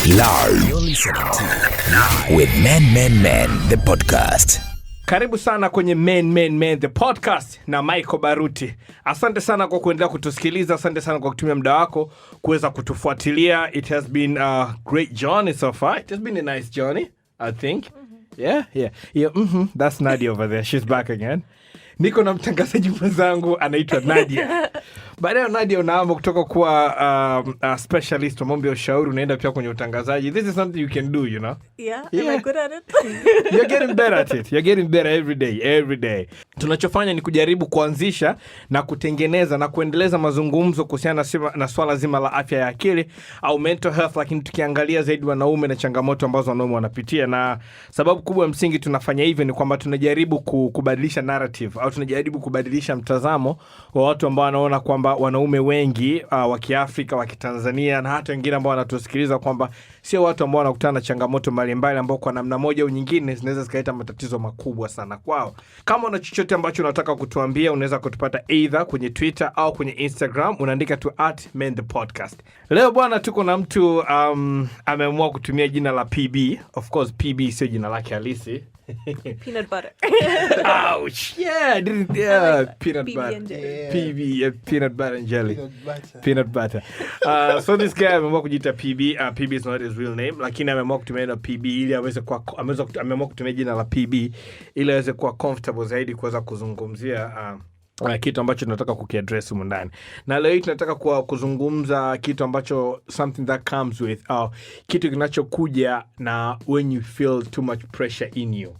Live. You're listening to Live with Men, the podcast. Karibu sana kwenye Men, the podcast na Michael Baruti. Asante sana kwa kuendelea kutusikiliza. Asante sana kwa kutumia muda wako kuweza kutufuatilia. It has been a great journey so far. It has been a nice journey, I think. Yeah. That's Nadia over there. She's back again. Niko na mtangazaji mwenzangu anaitwa Nadia. Baadaye Nadia unaama kutoka kuwa specialist wa mambo ya ushauri unaenda pia kwenye utangazaji. This is something you can do, you know? Yeah. Am I good at it? You're getting better at it. You're getting better every day. Tunachofanya ni kujaribu kuanzisha na kutengeneza na kuendeleza mazungumzo kuhusiana na swala zima la afya ya akili au mental health, lakini tukiangalia zaidi wanaume na changamoto ambazo wanaume wanapitia. Na sababu kubwa ya msingi tunafanya hivyo ni kwamba tunajaribu kubadilisha narrative au tunajaribu kubadilisha mtazamo wa watu ambao wanaona kwamba wanaume wengi wa Kiafrika, wa Kitanzania na hata wengine ambao wanatusikiliza kwamba sio watu ambao wanakutana na changamoto mbalimbali ambao kwa namna moja au nyingine zinaweza zikaleta matatizo makubwa sana kwao. Kama una chochote ambacho unataka kutuambia, unaweza kutupata either kwenye Twitter au kwenye Instagram, unaandika tu @menthepodcast. Leo bwana tuko na mtu ameamua kutumia jina la PB. Of course PB sio jina lake halisi. Peanut butter. Ouch. Yeah, peanut butter. PB, peanut butter and jelly. Peanut butter. So this guy ameamua kujiita PB. PB is not his real name, lakini ameamua kutumia jina PB ili aweze kuwa ameamua kutumia jina la PB ili aweze kuwa comfortable zaidi kuweza kuzungumzia kitu ambacho tunataka kukiaddress humu ndani. Na leo tunataka kuzungumza kitu ambacho something that comes with kitu kinachokuja na when you feel too much pressure in you.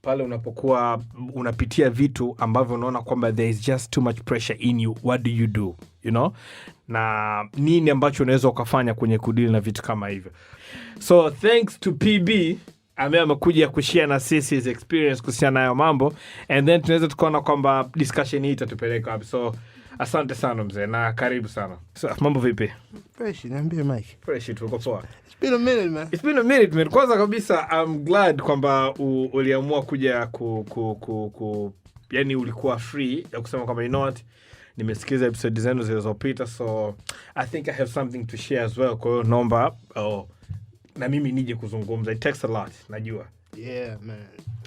Pale unapokuwa unapitia vitu ambavyo unaona kwamba there is just too much pressure in you, what do you do, you know? Na nini ambacho unaweza ukafanya kwenye kudili na vitu kama hivyo. So thanks to PB amekuja kushare na sisi his experience kuhusiana nayo mambo, and then tunaweza tukaona kwamba discussion hii itatupeleka wapi. So asante sana mzee na karibu sana. So mambo vipi? Fresh, niambie Mike. Fresh, tuko poa. It's been a minute, man. It's been a minute, man. Kwanza kabisa I'm glad kwamba uliamua kuja yani ulikuwa free ya kusema kwamba you know what, nimesikiza episode zenu zilizopita, so I think I have something to share as well. Kwa hiyo naomba na mimi nije kuzungumza. It takes a lot, najua. Yeah, man.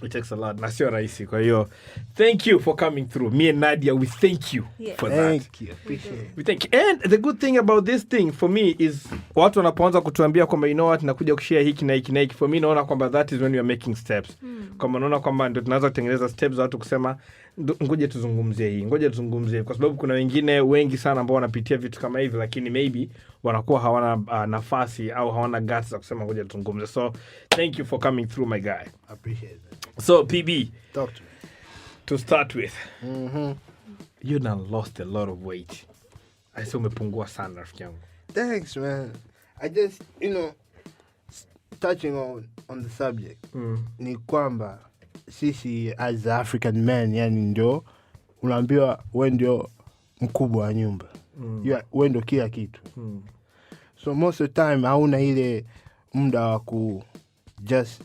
It takes a lot. Na sio rahisi. Kwa hiyo thank you for coming through. Me and Nadia, we thank you for that. Thank you. Appreciate it. We thank you. And the good thing about this thing for me is watu wanapoanza kutuambia kwamba you know what, nakuja kushare hiki na hiki na hiki, for me naona kwamba that is when we are making steps. Kama naona kwamba ndio tunaanza kutengeneza steps za watu kusema ngoja tuzungumzie hii, ngoja tuzungumzie, kwa sababu kuna wengine wengi sana ambao wanapitia vitu kama hivi lakini maybe wanakuwa hawana nafasi au hawana guts za kusema ngoja tuzungumzie. So thank you for coming through, my guy. Appreciate it. So PB, Talk to me. to start with, you done lost a lot of weight. I saw umepungua sana rafiki yangu. Thanks, man. I just, touching on the subject. Ni kwamba sisi as African men, yani ndio unaambiwa wewe ndio mkubwa wa nyumba. Wewe ndio kila kitu. So most of the time hauna ile muda wa ku just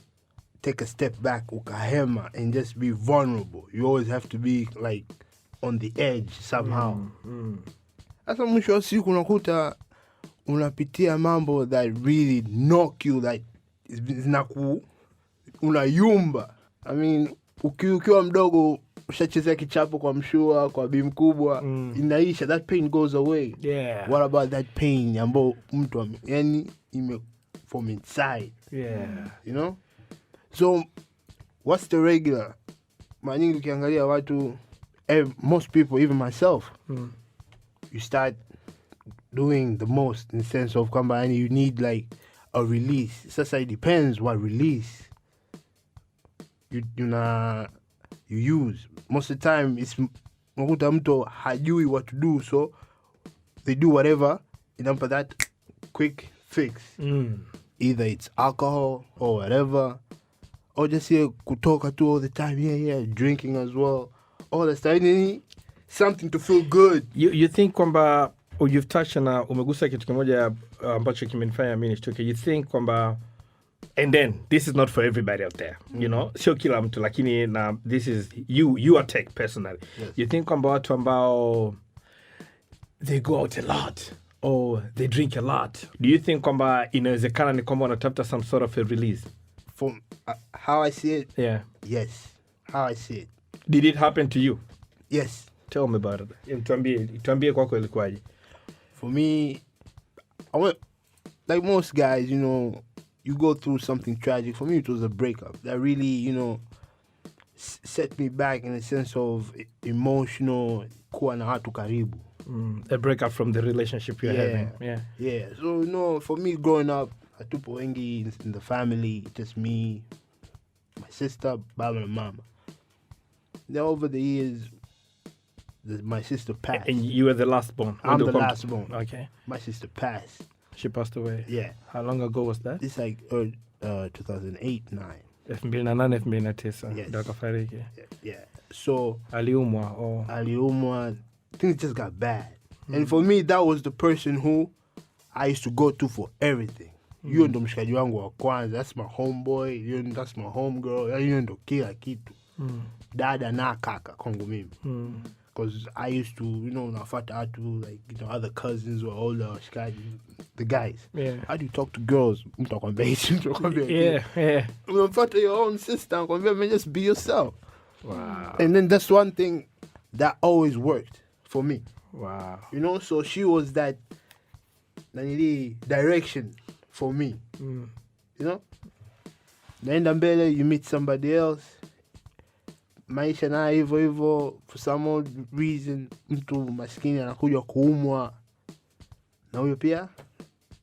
take a step back, ukahema, and just be vulnerable. You always have to be like on the edge somehow. Hasa mwisho wa siku unakuta unapitia mambo that really knock you, like unayumba. I mean, ukiwa mdogo ushachezea kichapo kwa mshua, kwa bi mkubwa, inaisha, that pain goes away. Yeah. What about that pain ambao mtu yani from inside? Yeah. You know? So what's the regular? Mara nyingi ukiangalia watu, most people, even myself, you start doing the most in the sense of kwamba and you need like a release. Sasa it depends what release you use. Most of the time it's unakuta mtu hajui what to do, so they do whatever inampa that quick fix. Either it's alcohol or whatever, or just kutoka tu all the time, drinking as well, all the time, something to feel good. You think kwamba you've touched na umegusa kitu kimoja ambacho kimenifanya mimi nishtuke. You think kwamba, and then this is not for everybody out there, you know, sio kila mtu, lakini na this is you are take personally. Yes. You think kwamba watu ambao they go out a lot Oh, they drink a lot. Do you think kwamba inawezekana ni kwamba wanatafuta some sort of a release? From how I see it, Yeah. yes. How I see it. Did it happen to you? Yes. Tell me about it. Tuambie kwako ilikuwaje. For me, I went, like most guys, you know, you go through something tragic. For me, it was a breakup that really, you know, set me back in a sense of emotional, kuwa na watu karibu. A breakup from the relationship you're having. Yeah. So, you know, for me growing up, hatupo wengi in the family, just me, my sister, baba and mama. Then over the years, my sister passed. And you were the last born? I'm the last born. Okay. My sister passed. She passed away? Yeah. How long ago was that? It's like 2008, 9. 2008, 2009. Yes. Ndio akafariki. Yeah. So aliumwa. Things just got bad. And for me, that was the person who I used to go to for everything. You ndo mshikaji wangu wa kwanza. That's my homeboy. That's my homegirl. You ndo kila kitu. Dada na kaka kwangu mimi. Because I used to, you know, nafata atu, like, you know, other cousins who are older, shikaji, the guys. Yeah. How do you talk to girls? Yeah. Nafata your own sister. Just be yourself. Wow. And then that's one thing that always worked for me. Wow. You know, so she was that direction for me. You know? Naenda mbele, you meet somebody else. Maisha na hivyo, for some odd reason, mtu maskini anakuja kuumwa. Na huyo pia,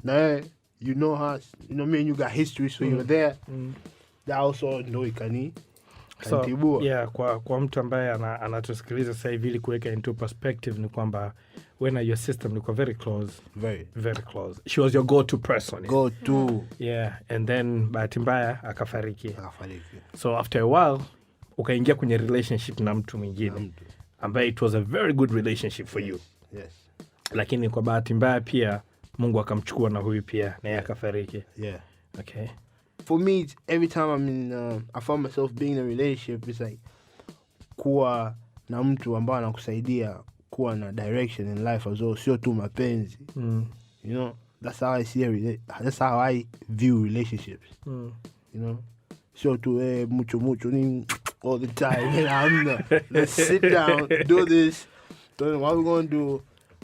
na you know her, you know me and you got history, so you're there. That also ndo ikani. So, yeah, kwa mtu ambaye anatusikiliza sasa hivi ili kuweka into perspective ni kwamba when your sister mlikuwa very close. Very close. She was your go-to person. Go-to. Yeah, and then bahati mbaya akafariki. So after a while ukaingia kwenye relationship na mtu mwingine ambaye it was a very good relationship for you. Yes. Lakini kwa bahati mbaya pia Mungu akamchukua na huyu pia na yeye akafariki. Yeah. Okay. For me, every time I found myself being in a relationship, it's like kuwa na mtu ambaye anakusaidia kuwa na direction in life as well, sio tu mapenzi. You know, that's how I see that's how I view relationships. You know, sio tu mucho all the time. Let's sit down, do this. What we're going to do?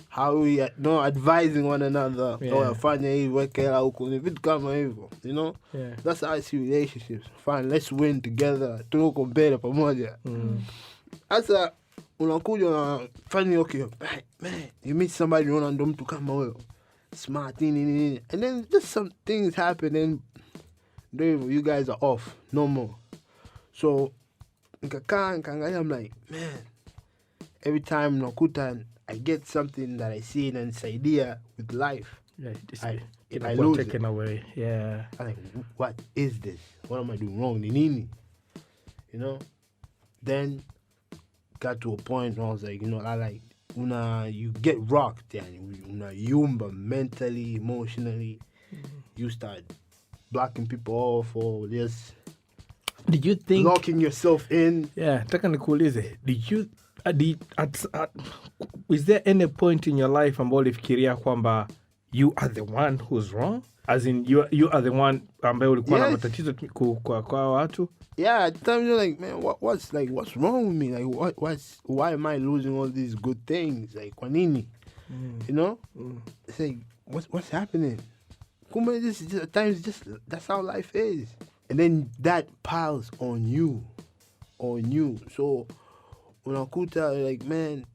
How we advising one another. Fanya hivi, weke hela huko, ni vitu kama hivyo. You know? Yeah. That's how I see relationships. Fine, let's win together. Tuko mbele pamoja. Asa unakuja unafanya okay, man, you meet somebody unaona ndo mtu kama huyo. Smart nini. And then just some things happen and you guys are off. No more. So nikaangalia, I'm like, man, every time nakuta I get something that I see and it's idea with life. Yeah, I lose taken it. away. Yeah. I'm like, what is this? What am I doing wrong? Nini? You know? Then got to a point where I was like, you know, you get rocked, yumba mentally, emotionally. You start blocking people off or just Did you think locking yourself in? Yeah, taka nikuulize. Is there any point in your life ambao ulifikiria kwamba you are the one who's wrong? As in you are the one ambaye ulikuwa na matatizo kwa watu? Yeah, at times you're like, man, what's wrong with me? Like why am I losing all these good things? Like kwa nini? You know? It's like what's happening? At times that's how life is. And then that piles on you. So unakuta like, man,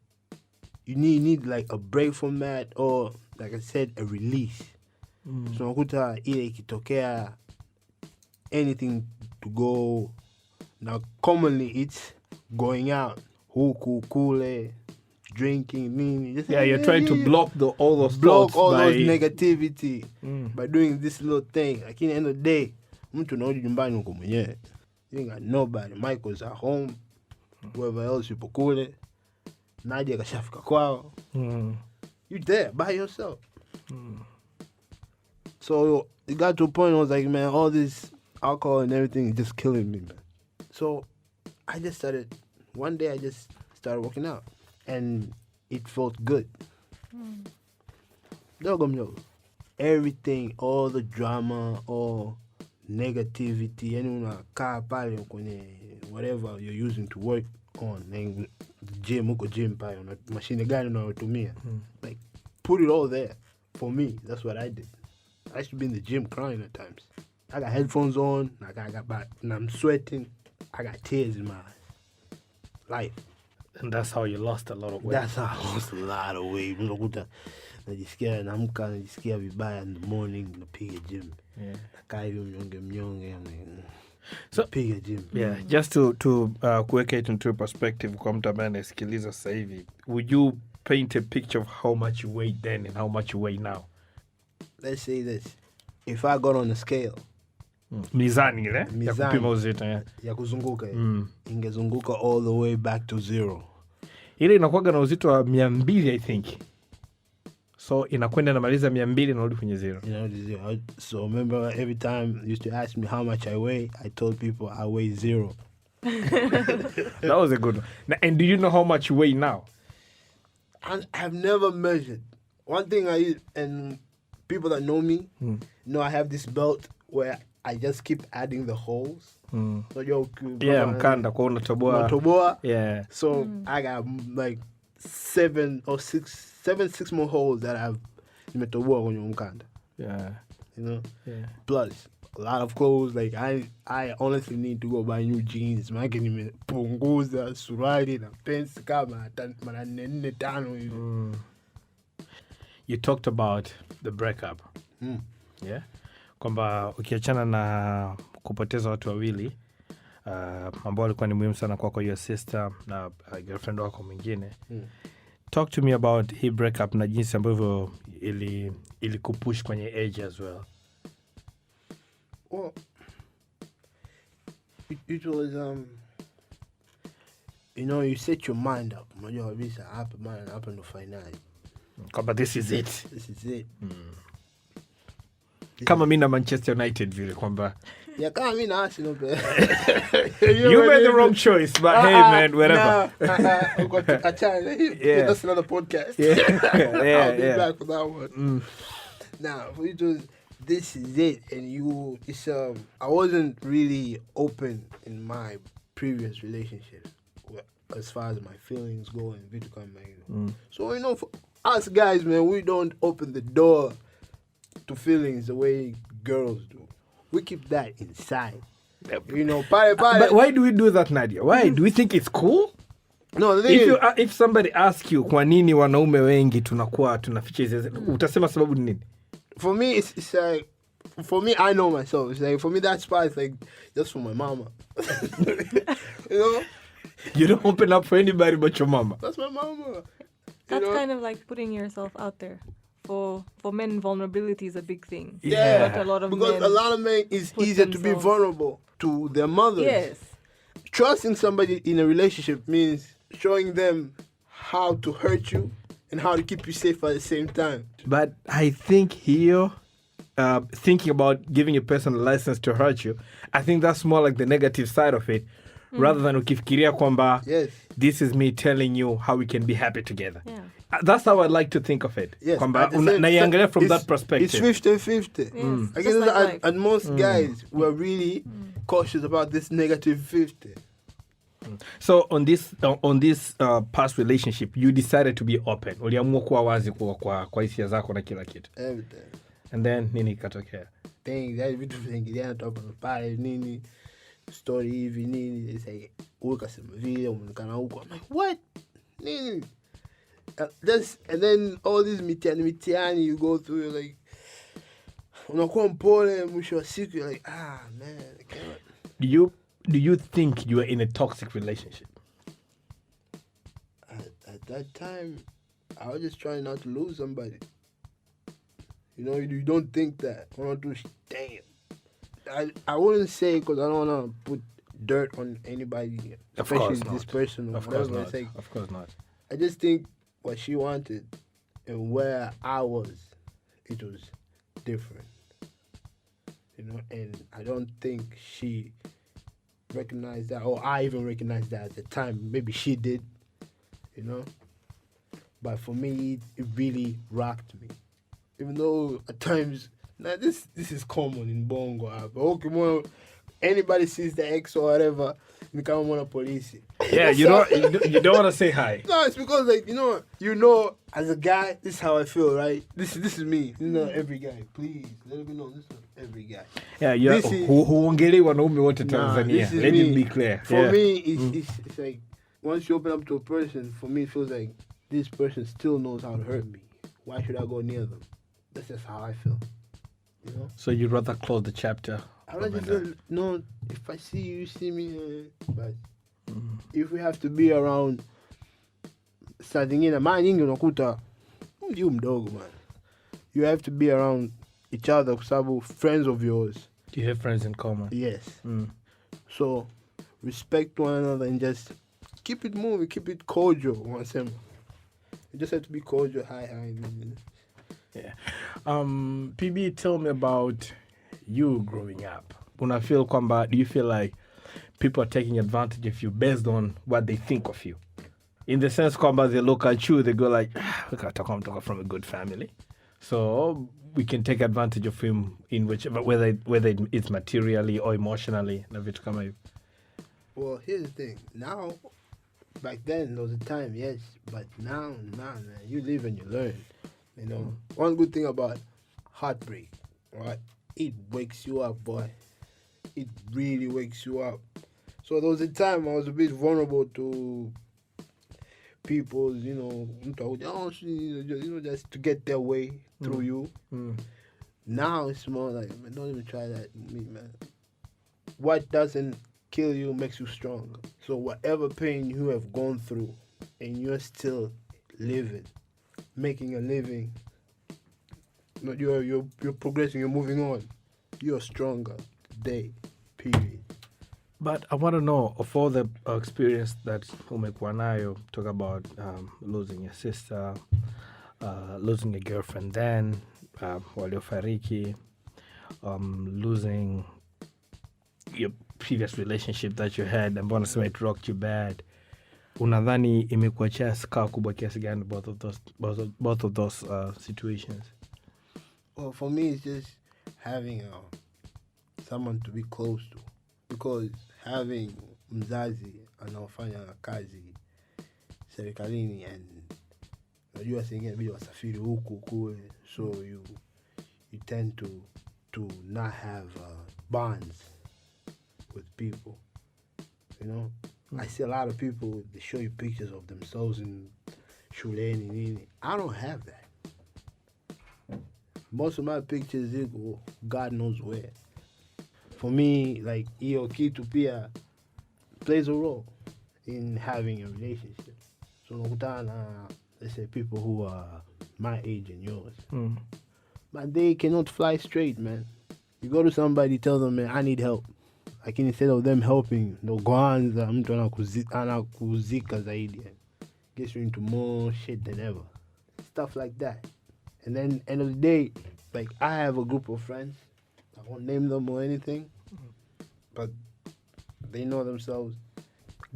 you need like a break from that, or like I said, a release. So unakuta ile ikitokea anything to go. Now commonly it's going out, huku kule, drinking, nini. You're trying to block all those those negativity by doing this little thing. Like in the end of the day, mtu narudi nyumbani uko mwenyewe. You ain't got nobody. Michael's at home. Whoever else yupo kule. Nadia kashafika kwao. You there by yourself. So it got to a point where I was like, man, all this alcohol and everything is just killing me, man. So one day I just started working out. And it felt good. Dogo mdogo. Everything, all the drama, all negativity, yani unakaa pale kwenye whatever you're using to work on, like gym, uko gym pale, machine gani unayotumia. Like, put it all there. For me, that's what I did. I used to be in the gym crying at times. I got headphones on, like I got back, and I'm sweating. I got tears in my eyes. Life. And that's how you lost a lot of weight. That's how I lost a lot of weight. Unakuta najisikia naamka, najisikia vibaya in the morning, napiga gym. Yeah. Nakaa hivi mnyonge, So, napiga gym. Yeah, just to kuweka it into perspective kwa mtu ambaye anasikiliza sasa hivi, would you paint a picture of how much you weighed then and how much you weigh now? Let's say this. If I got on a scale, Mizani ile ya Mizani. kupima uzito. ya kuzunguka, ingezunguka all the way back to 0. Ile inakuwaga na uzito wa 200 I think. So inakwenda inamaliza 200 inarudi kwenye 0. You know, so remember every time you used to ask me how much I weigh, I told people I weigh 0. That was a good one. And do you know how much you weigh now? I've never measured. One thing I use, and people that know me know I have this belt where I just keep adding the holes. So Yeah, mkanda kwa unatoboa. Yeah. So I got like 7 or 6 more holes that I've nimetoboa kwenye mkanda. Yeah. You know? Yeah. Plus a lot of clothes. Like I honestly need to go buy new jeans. Maana nimepunguza suruali na pants kama mara 4-5 hivi. You talked about the breakup. Yeah. Kwamba ukiachana na kupoteza watu wawili ambao walikuwa ni muhimu sana kwako, your sister na girlfriend wako mwingine. Talk to me about hii breakup na jinsi ambavyo ili kupush kwenye age as well. Well, it was you know, you set your mind up. Unajua kabisa hapa ndo finali. Kwamba this is it. This is it. Kama mimi na Manchester United vile kwamba kama mimi na Arsenal. You made the wrong choice, but hey man, whatever. Yeah. That's another podcast. Yeah. I'll be back for that one. Now, it was, this is it, and it's I wasn't really open in my previous relationship as far as my feelings go and vitu kama hivyo. So, you know, for us guys, man, we don't open the door to feelings the way girls do. We keep that inside. You know, pale. But why do we do that, Nadia? Why? Do we think it's cool? No, the thing if somebody asks you kwa nini wanaume wengi tunaficha hizi, utasema sababu ni nini? For me, it's like, for me, I know myself. It's like, for me, that spot is like just for my mama. You know? You don't open up for anybody but your mama. That's my mama. That's kind of like putting yourself out there. For men, vulnerability is a big thing. Yeah. Not a lot of because men a lot of men, it's easier to be vulnerable to their mothers. Yes. Trusting somebody in a relationship means showing them how to hurt you and how to keep you safe at the same time. But I think here, thinking about giving a person a license to hurt you, I think that's more like the negative side of it, rather than ukifikiria kwamba, yes, this is me telling you how we can be happy together. Yeah. That's how I like to think of it. Yes, Kwamba naiangalia from that perspective. It's 50-50. Yes, I guess like and most guys were really cautious about this negative 50. So on this past relationship, you decided to be open. Uliamua kuwa wazi kwa hisia zako na kila kitu. Everything. And then nini ikatokea? Things that vitu vingine topa pale nini story hivi nini, they say ukasema vile umeonekana huko. I'm like, what? Nini? And then all these mitiani you go through, you're like, unakuwa mpole, mwisho wa siku you're like, man, I cannot. Do you think you are in a toxic relationship? At that time, I was just trying not to lose somebody. You know, you don't think that. Damn. I wouldn't say, because I don't want to put dirt on anybody, especially this person. Of course not. I just think what she wanted and where I was, it was different. You know, and I don't think she recognized that, or I even recognized that at the time. Maybe she did, you know. But for me, it really rocked me. even though at times, now this is common in Bongo. But okay, more anybody sees the ex or whatever, you come on a police. Yeah, you don't want to say hi. No, it's because like you know, as a guy, this is how I feel, right? This is me. This is not every guy. Please let me know. This is not every guy. Yeah, yeah. Huongeli wanaume wote Tanzania. Let it be clear. For me, it's like once you open up to a person, for me it feels like this person still knows how to hurt me. Why should I go near them? That's just how I feel. You know. So you'd rather close the chapter? I rather just no. If I see you, see me. But if we have to be around, saa zingine mara nyingi unakuta mji mdogo man. You have to be around each other kwa sababu friends of yours. Do you have friends in common? Yes. So respect one another and just keep it moving, keep it cordial. You just have to be cordial. Hi. Yeah. PB, tell me about you growing up. Do you feel like people are taking advantage of you based on what they think of you? In the sense, they look at you, they go like, look at Tom from a good family. So we can take advantage of him in whichever, whether it's materially or emotionally. Well, here's the thing. Now, back then, there was a time, yes. But now, man, you live and you learn. You know, one good thing about heartbreak, right? It wakes you up, boy. It really wakes you up. So there was a time I was a bit vulnerable to people, just to get their way through you. Now it's more like, man, don't even try that with me, man. What doesn't kill you makes you stronger. So whatever pain you have gone through and you're still living, making a living, you're progressing, you're moving on. You're stronger today, period. But I want to know, of all the experience that umekuwa nayo, talk about losing your sister, losing a girlfriend then, waliofariki, losing your previous relationship that you had, and bonasema it rocked you bad. Unadhani imekuachia scar kubwa kiasi gani both of those situations? Well, for me, it's just having someone to be close to, because having mzazi anaofanya kazi serikalini and unajua sengine bila wasafiri huku kule, so you tend to not have bonds with people, you know. I see a lot of people, they show you pictures of themselves in shuleni nini. I don't have that. Most of my pictures go God knows where. For me, like hiyo kitu pia plays a role in having a relationship. So nakutana, let's say people who are my age and yours, but they cannot fly straight, man. You go to somebody, tell them, man, I need help. Like instead of them helping, no goanza mtu anakuzika zaidi. Gets you into more shit than ever. Stuff like that. And then end of the day, like I have a group of friends. I won't name them or anything, but they know themselves.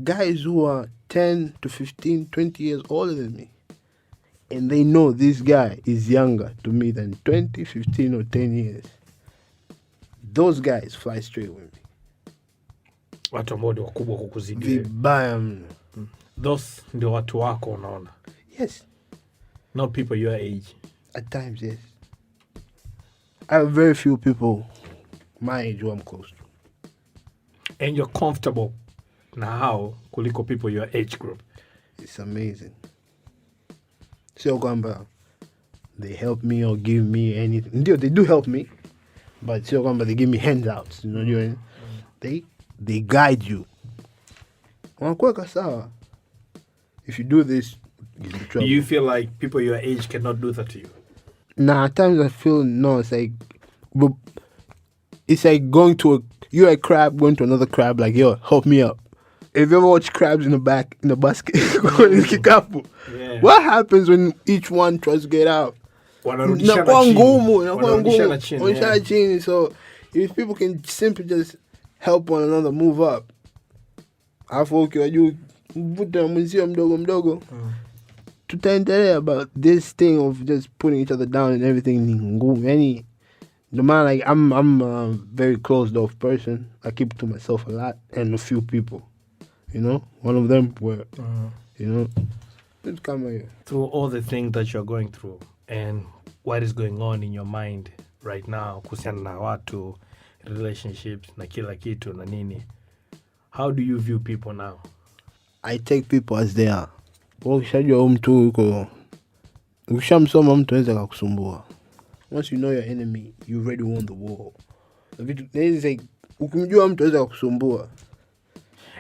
Guys who are 10 to 15, 20 years older than me. And they know this guy is younger to me than 20, 15 or 10 years. Those guys fly straight with me. Watu ambao ndio wakubwa kukuzidi. Vibaya mno. Those ndio watu wako unaona. Yes. Not people your age. At times, yes. I have very few people my age who I'm close to. And you're comfortable now kuliko people your age group. It's amazing. So kwamba they help me or give me anything. They do help me, but so kwamba they give me handouts. You know, they guide you. Wanakuweka sawa. If you do this, you get in trouble. Do you feel like people your age cannot do that to you? Nah, at times I feel no. It's like going to you're a crab going to another crab. Like, yo, help me up. Have you ever watched crabs in the basket? Yeah. What happens when each one tries to get out? Inakuwa ngumu. Chini. So if people can simply just help one another move up. Alafu ukiwa juu mvuta mwenzio mdogo. tutaendelea, about this thing of just putting each other down and everything ni ngumu. Yani, no matter, like, I'm a very closed off person. I keep to myself a lot and a few people. You know, one of them were, you know, just come here. Through all the things that you're going through and what is going on in your mind right now, kuhusiana na watu, relationships, na kila kitu na nini, how do you view people now? I take people as they are. Ukishajua mtu yuko, ukishamsoma mtu anaweza kukusumbua. Once you know your enemy, you already won the war. Ukimjua mtu anaweza kukusumbua.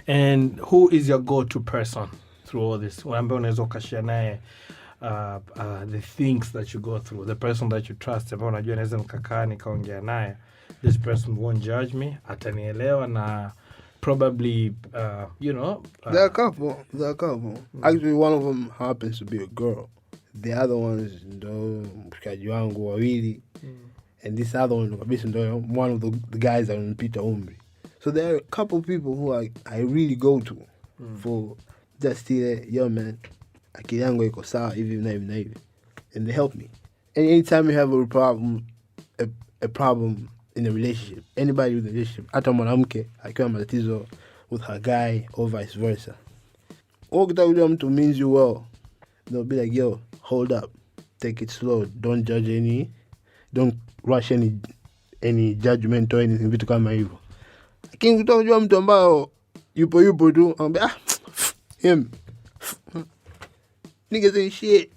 And who is your go-to person through all this? Ambaye unaweza ukashare naye the things that you go through, the person that you trust, ambaye unajua naweza nikakaa nikaongea naye, this person won't judge me, atanielewa, na probably there are a couple. Actually, one of them happens to be a girl. The other ones ndo mshikaji wangu wawili, and this other one kabisa ndo one of the guys that wanapita umri. So there are a couple people who I really go to for just yo man, akili yangu iko sawa hivi na hivi, and they help me. And anytime you have a problem in a relationship, anybody with a relationship, hata mwanamke akiwa matatizo with her guy or vice versa, ukitaka mtu means you well, they'll be like, yo, hold up, take it slow, don't judge don't rush any judgment or anything, vitu kama hivyo. Lakini kutojua mtu ambao yupo tu, him, niggas ain't shit,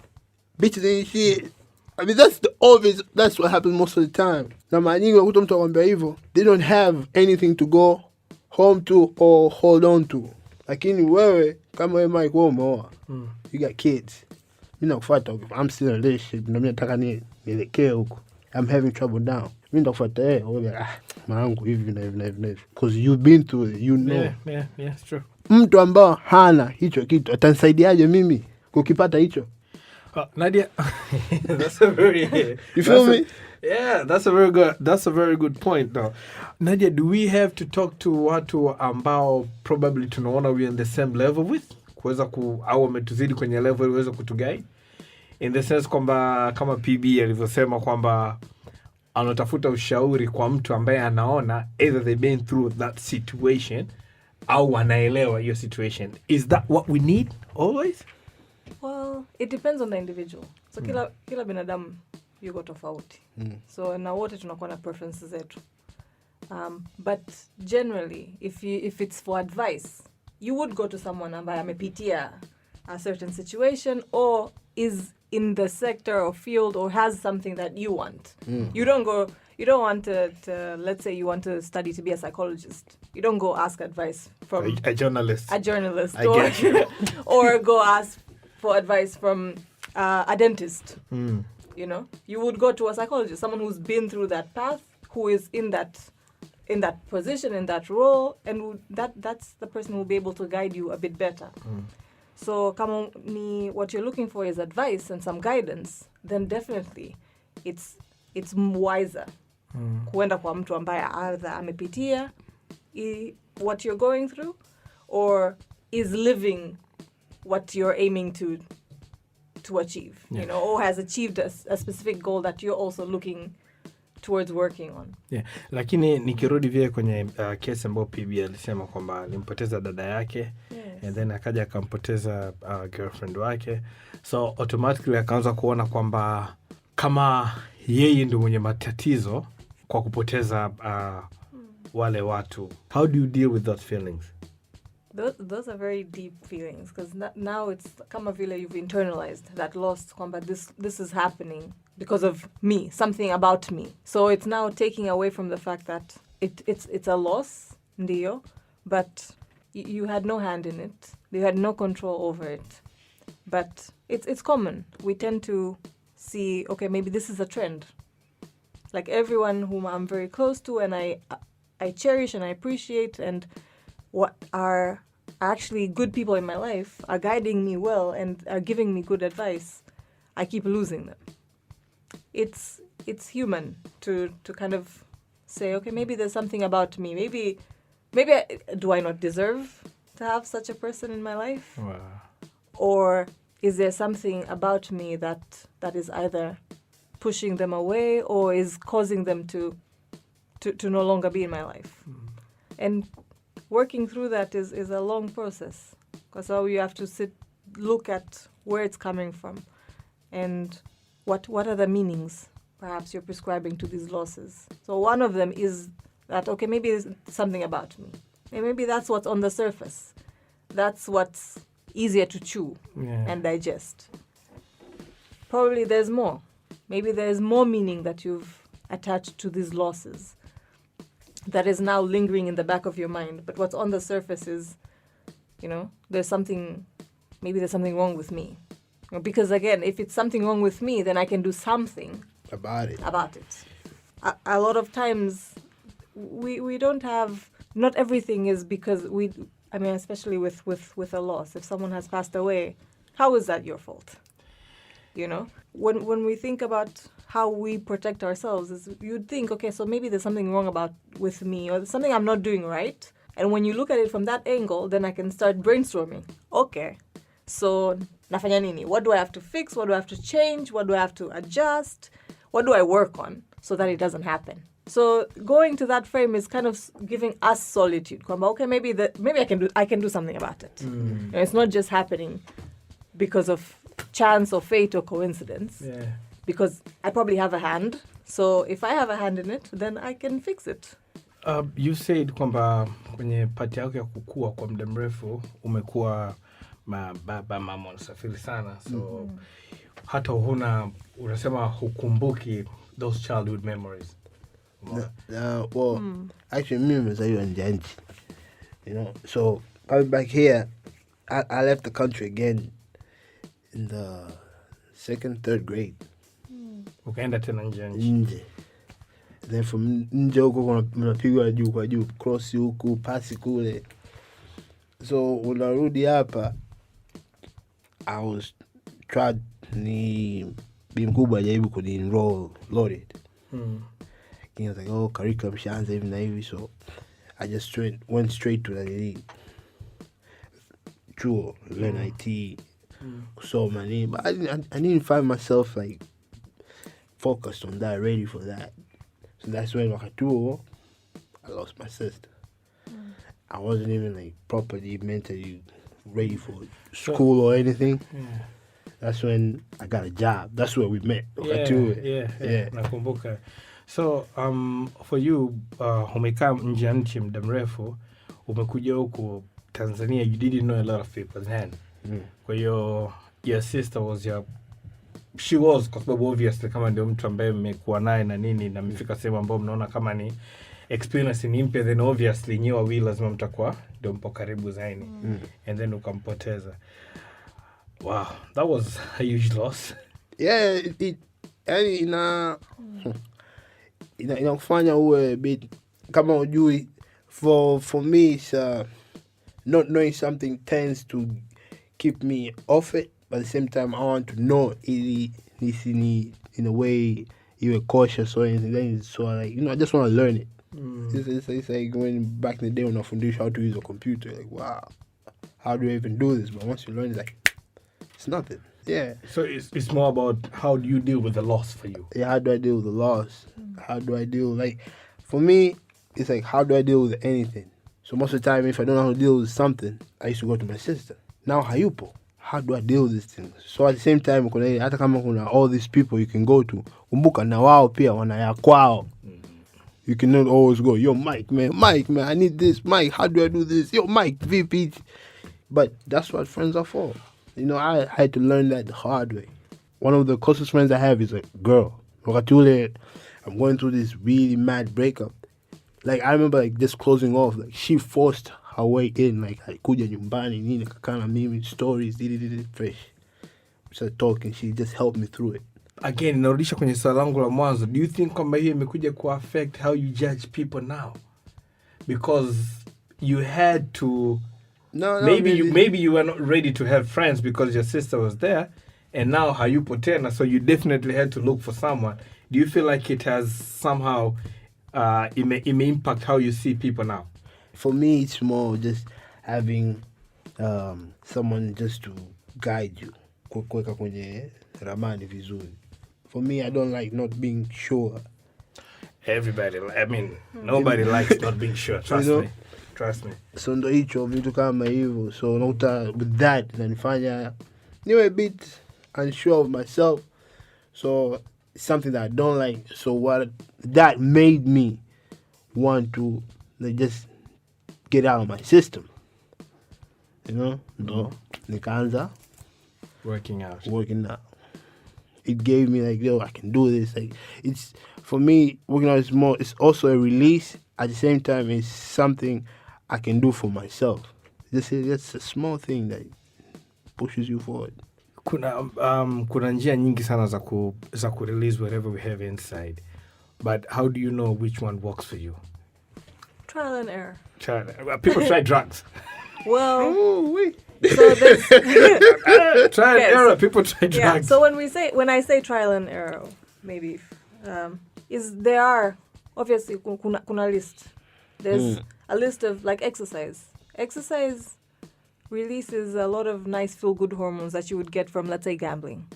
bitches ain't shit. I mean, that's the obvious, that's what happens most of the time. Na mara nyingi unakuta mtu akwambia hivyo, they don't have anything to go home to or hold on to. Lakini wewe, kama wewe Mike, wewe umeoa, you got kids. Mimi nakufuata, I'm still in a relationship, na mimi nataka nielekee huko, I'm having trouble now. Mimi ndakufuata wewe, maangu hivi na hivi. Because you've been through it, you know. Yeah, it's true. Mtu ambao hana hicho kitu, atanisaidiaje mimi kukipata hicho? Nadia, that's a very you feel me? Yeah, that's a very good point though. Nadia, do we have to talk to watu ambao probably tunaona we on the same level with, kuweza au wametuzidi kwenye level ili uweze kutuguide, in the sense kwamba kama PB alivyosema kwamba anatafuta ushauri kwa mtu ambaye anaona either they've been through that situation au wanaelewa hiyo situation. Is that what we need always? Well, it depends on the individual. So kila binadamu yuko tofauti. So na wote tunakuwa na preferences zetu. But generally, if it's for advice, you would go to someone ambaye amepitia a certain situation or is in the sector or field or has something that you want. You don't want to let's say you want to study to be a psychologist. You don't go ask advice from a journalist. I get you. or go ask for advice from a dentist. You know, you would go to a psychologist, someone who's been through that path, who is in that position, in that role, and that's the person who will be able to guide you a bit better. So, kama what you're looking for is advice and some guidance, then definitely it's wiser kuenda kwa mtu ambaye either amepitia what you're going through or is living what you're aiming to achieve, you know, or has achieved a specific goal that you're also looking towards working on. Yeah. Lakini nikirudi vile kwenye kesi ambayo PB alisema kwamba alimpoteza dada yake, yes, and then akaja akampoteza girlfriend wake, so automatically akaanza kuona kwamba kama yeye ndio mwenye matatizo kwa kupoteza wale watu. How do you deal with those feelings? Those are very deep feelings, because now it's kama vile you've internalized that loss kwamba this is happening because of me, something about me. So it's now taking away from the fact that it's a loss, ndio, but you had no hand in it. You had no control over it. But it's common. We tend to see, okay, maybe this is a trend. Like everyone whom I'm very close to and I cherish and I appreciate and what are actually good people in my life are guiding me well and are giving me good advice, I keep losing them. It's human to kind of say, okay, maybe there's something about me. Maybe do I not deserve to have such a person in my life? Wow. Or is there something about me that is either pushing them away or is causing them to no longer be in my life? And working through that is a long process, because so you have to look at where it's coming from and what are the meanings perhaps you're prescribing to these losses. So one of them is that, okay, maybe there's something about me. And maybe that's what's on the surface. That's what's easier to chew and digest. Probably there's more. Maybe there's more meaning that you've attached to these losses that is now lingering in the back of your mind. But what's on the surface is, there's something wrong with me. Because again, if it's something wrong with me, then I can do something about it. A lot of times we don't have, not everything is because especially with a loss. If someone has passed away, how is that your fault? When we think about how we protect ourselves, is you'd think, okay, so maybe there's something wrong with me, or there's something I'm not doing right. And when you look at it from that angle, then I can start brainstorming. Okay, so nafanya nini? What do I have to fix? What do I have to change? What do I have to adjust? What do I work on so that it doesn't happen? So going to that frame is kind of giving us solitude. Okay, maybe I can do something about it. It's not just happening because of chance or fate or coincidence. Yeah. Because I probably have a hand. So if I have a hand in it, then I can fix it. You said kwamba kwenye pati yako ya kukua kwa muda mrefu umekuwa baba mama unasafiri sana, so hata unasema hukumbuki those childhood memories. Actually, me was in Janji, so coming back here, I left the country again in the 2nd, 3rd grade. Ukaenda tena nje. Then from nje huko mnapigwa juu kwa juu, cross huku, pasi kule. So unarudi hapa, I was tried ni bimkubwa jaribu kuni enroll loaded. He was like, curriculum shanza hivi na hivi, so I just went straight to the chuo, learn IT, so many, but I didn't find myself like focused on that, ready for that. So that's when I lost my sister. I wasn't even like properly mentally ready for school or anything. Yeah. That's when I got a job. That's where we met. Yeah. Nakumbuka. So for you, umekaa nje ya nchi muda mrefu, umekuja huku Tanzania, you didn't know a lot of people then. Kwa hiyo your sister she was, kwa sababu obviously kama ndio mtu ambaye mmekuwa naye na nini na mmefika sehemu ambayo mnaona kama ni experience ni mpya, then obviously nyewe wawili lazima mtakuwa ndio mpo karibu zaidi. And then ukampoteza. Wow, that was a huge loss. Yeah, inakufanya uwe bit kama ujui. For me, it's, not knowing something tends to keep me off it, but at the same time I want to know it in a way you're cautious or anything. Then so like, I just want to learn it. It's like when back in the day when I found how to use a computer, like, wow, how do I even do this? But once you learn it, like, it's nothing. Yeah. So it's more about how do you deal with the loss for you? Yeah, how do I deal with the loss? How do I deal, like, for me, it's like, how do I deal with anything? So most of the time, if I don't know how to deal with something, I used to go to my sister. Now, hayupo. How do I deal with these things? So at the same time, hata kama kuna all these people you can go to, kumbuka na wao pia wana ya kwao. You cannot always go, yo, Mike, man, I need this. Mike, how do I do this? Yo, Mike, VP. But that's what friends are for. I had to learn that the hard way. One of the closest friends I have is a girl. Wakati I'm going through this really mad breakup. Like, I remember, like, just closing off. Like, she forced her way in. Like, kuja nyumbani, nini, kakana mimi, stories, fresh. We started talking. She just helped me through it. Again, narudisha kwenye swali langu la mwanzo. Do you think kwamba hiyo imekuja ku affect how you judge people now? Because you had to... No, maybe you were not ready to have friends because your sister was there, and now hayupo tena, so you definitely had to look for someone. Do you feel like it has somehow it may impact how you see people now? For me, it's more just having someone just to guide you. kuweka kwenye ramani vizuri. For me, I don't like not being sure. Nobody likes not being sure. Trust me. So ndo hicho vitu kama hivyo. So unakuta with that inanifanya niwe a bit unsure of myself. So it's something that I don't like. So what that made me want to just get out of my system. No, nikaanza working out. It gave me like, yo, I can do this. Like, it's for me, working out is more. It's also a release. At the same time, it's something I can do for myself. Just a small thing that pushes you forward. Kuna njia nyingi sana za ku release whatever we have inside. But how do you know which one works for you? Trial and error. People try drugs. Well, Ooh, so there's trial and error. People try drugs. Yeah. So when I say trial and error, maybe there are obviously kuna list. There's a list of like exercise. Exercise releases a lot of nice feel-good hormones that you would get from, let's say, gambling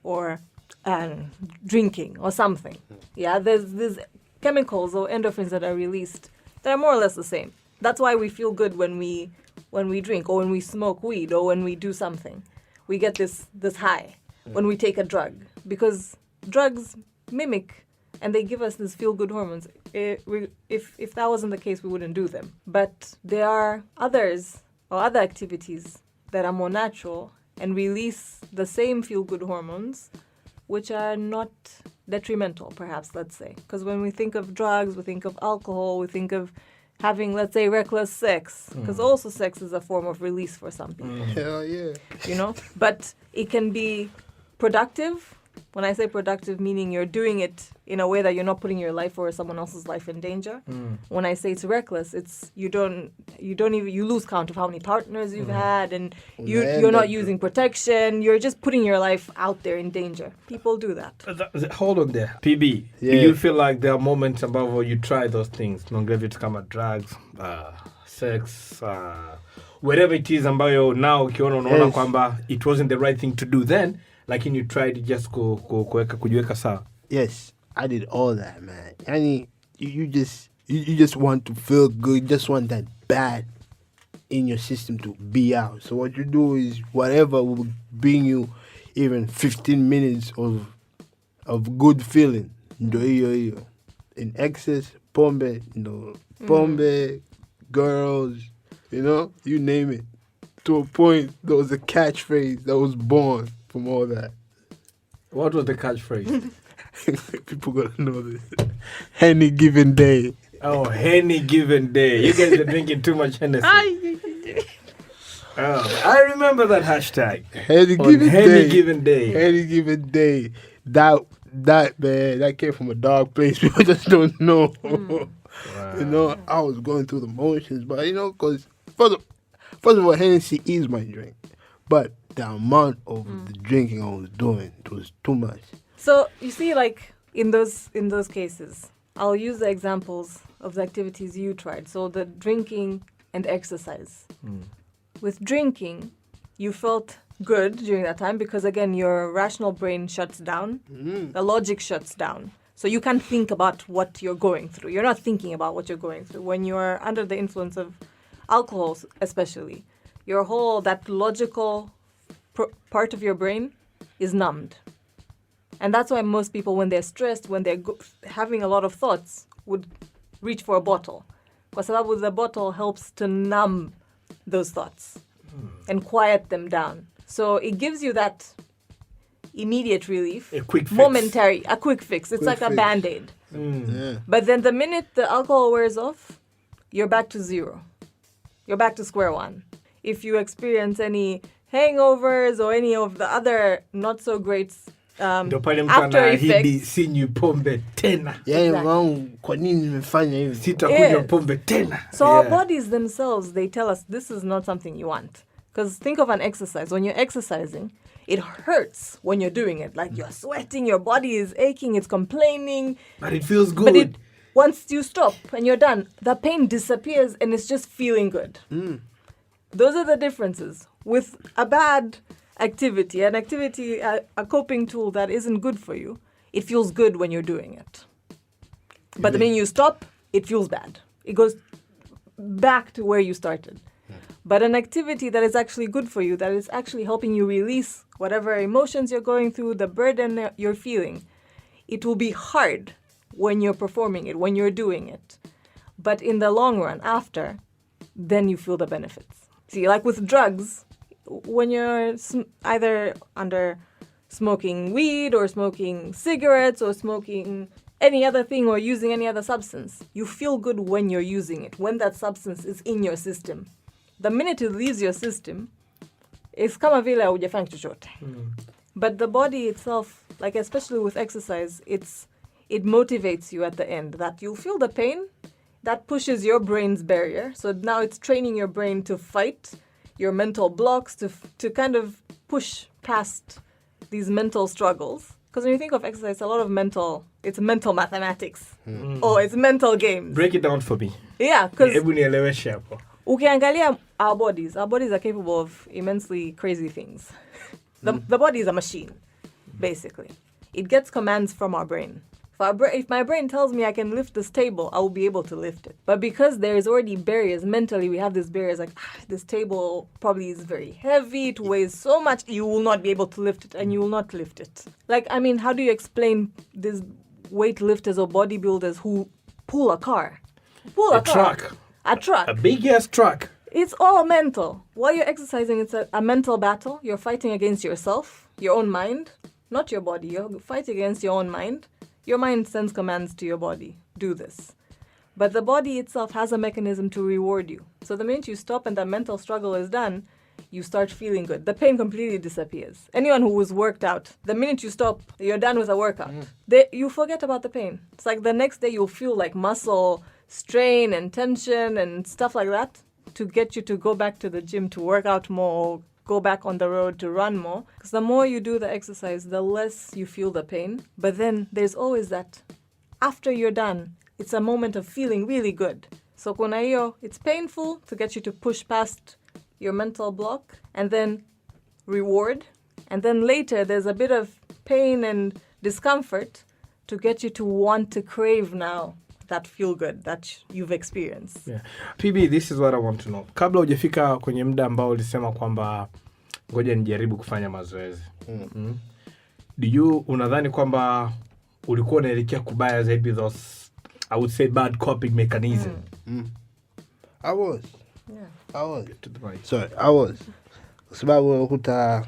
or drinking or something. Yeah, there's chemicals or endorphins that are released that are more or less the same. That's why we feel good when we drink or when we smoke weed or when we do something. We get this high when we take a drug because drugs mimic and they give us these feel-good hormones. If that wasn't the case, we wouldn't do them. But there are others or other activities that are more natural and release the same feel-good hormones, which are not detrimental, perhaps, let's say. Because when we think of drugs, we think of alcohol, we think of having, let's say, reckless sex. Because also sex is a form of release for some people. Hell yeah. But it can be productive. When I say productive, meaning you're doing it in a way that you're not putting your life or someone else's life in danger. When I say it's reckless, it's you lose count of how many partners you've had, and you're not using protection. You're just putting your life out there in danger. People do that. Hold on there, PB. Yeah. Do you feel like there are moments above where you try those things? Longevity, come at drugs, sex, whatever it is, ambayo now ukiona unaona kwamba it wasn't the right thing to do then. Lakini you tried just kujiweka sawa. Yes, I did all that, man. I mean, you just want to feel good. You just want that bad in your system to be out. So what you do is whatever will bring you even 15 minutes of good feeling. In excess, pombe, girls, you name it. To a point, there was a catchphrase that was born from all that. What was the catchphrase? People gotta know this. Any given day. Oh, any given day. You guys are drinking too much Hennessy. I remember that hashtag. Any given day. Any given day. That man, that came from a dark place. People just don't know. Wow. I was going through the motions, but because first of all, Hennessy is my drink, but the amount of the drinking I was doing, it was too much. So you see, like in those cases, I'll use the examples of the activities you tried. So the drinking and exercise. With drinking, you felt good during that time because, again, your rational brain shuts down. The logic shuts down. So you can't think about what you're going through. You're not thinking about what you're going through. When you're under the influence of alcohol, especially, your whole, that logical part of your brain is numbed. And that's why most people, when they're stressed, when they're having a lot of thoughts, would reach for a bottle. Because the bottle helps to numb those thoughts and quiet them down. So it gives you that immediate relief. A quick fix. Momentary, a quick fix. It's like a Band-Aid. Yeah. But then the minute the alcohol wears off, you're back to zero. You're back to square one. If you experience any hangovers or any of the other not so great after effects. Sinywi pombe tena. Kwa nini nimefanya hivi? Sitakunywa pombe tena. So our bodies themselves, they tell us this is not something you want. Because think of an exercise. When you're exercising, it hurts when you're doing it. Like you're sweating, your body is aching, it's complaining. But it feels good. Once you stop and you're done, the pain disappears and it's just feeling good. Those are the differences. With a bad activity, a coping tool that isn't good for you, it feels good when you're doing it. But the minute you stop, it feels bad. It goes back to where you started. But an activity that is actually good for you, that is actually helping you release whatever emotions you're going through, the burden you're feeling, it will be hard when you're performing it, when you're doing it. But in the long run, after, then you feel the benefits. See, like with drugs, when you're either under smoking weed or smoking cigarettes or smoking any other thing or using any other substance, you feel good when you're using it, when that substance is in your system. The minute it leaves your system, it's kama vile hujafanya chochote. But the body itself, like especially with exercise, it motivates you at the end, that you'll feel the pain, that pushes your brain's barrier. So now it's training your brain to fight your mental blocks, to kind of push past these mental struggles. Because when you think of exercise, it's a lot of it's mental mathematics. Or it's mental games. Break it down for me. Yeah, because ukiangalia our bodies are capable of immensely crazy things. The body is a machine, basically. It gets commands from our brain. If my brain tells me I can lift this table, I will be able to lift it. But because there is already barriers, mentally we have these barriers like, this table probably is very heavy, it weighs so much, you will not be able to lift it, and you will not lift it. Like, I mean, how do you explain these weightlifters or bodybuilders who pull a car? A truck. A big-ass truck. It's all mental. While you're exercising, it's a mental battle. You're fighting against yourself, your own mind, not your body. You're fighting against your own mind. Your mind sends commands to your body. Do this. But the body itself has a mechanism to reward you. So the minute you stop and that mental struggle is done, you start feeling good. The pain completely disappears. Anyone who was worked out, the minute you stop, you're done with a workout. You forget about the pain. It's like the next day you'll feel like muscle strain and tension and stuff like that to get you to go back to the gym to work out more, go back on the road to run more. Because the more you do the exercise, the less you feel the pain. But then there's always that, after you're done, it's a moment of feeling really good. So kuna hiyo, it's painful to get you to push past your mental block, and then reward. And then later there's a bit of pain and discomfort to get you to want to crave now that feel good that you've experienced. Yeah. PB, this is what I want to know. Kabla hujafika kwenye muda ambao ulisema kwamba ngoja nijaribu kufanya mazoezi. Unadhani kwamba ulikuwa unaelekea kubaya zaidi those, I would say, bad coping mechanism? I was. Yeah. I was. Get to the point. Sorry, I was. Sababu unakuta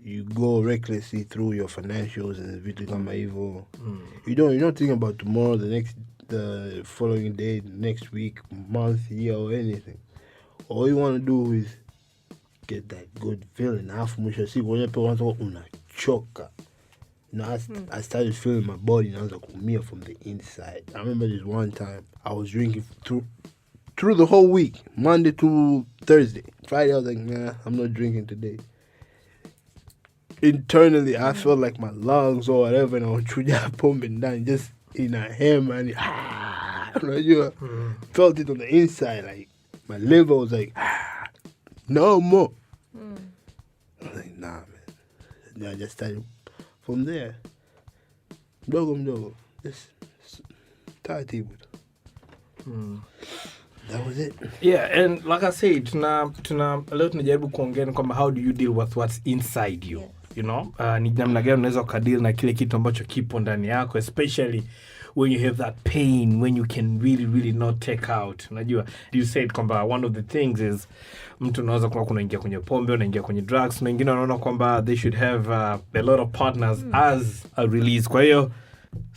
you go recklessly through your financials and vitu kama hivyo. You're not thinking about tomorrow, the following day, next week, month, year, or anything. All you want to do is get that good feeling. Alafu mwisho siku unachoka. I started feeling my body naanza kuumia from the inside. I remember this one time I was drinking through the whole week, Monday to Thursday. Friday I was like, nah, I'm not drinking today. Internally, I felt like my lungs or whatever, and I was chuja pumping down just in a hem, and felt it on the inside, like my liver was like, no more. I was like, nah, man. Then I just started from there. Mdogo, just taratibu. That was it. Yeah, and like I said, leo tunajaribu kuongea kwamba how do you deal with what's inside you? Yes. You know, ni namna gani unaweza kudeal na kile kitu ambacho kipo ndani yako, especially when you have that pain, when you can really not take out. Unajua, you said kwamba one of the things is mtu unaweza kuwa kunaingia kwenye pombe, unaingia kwenye drugs, na wengine wanaona kwamba they should have a lot of partners as a release. Kwa hiyo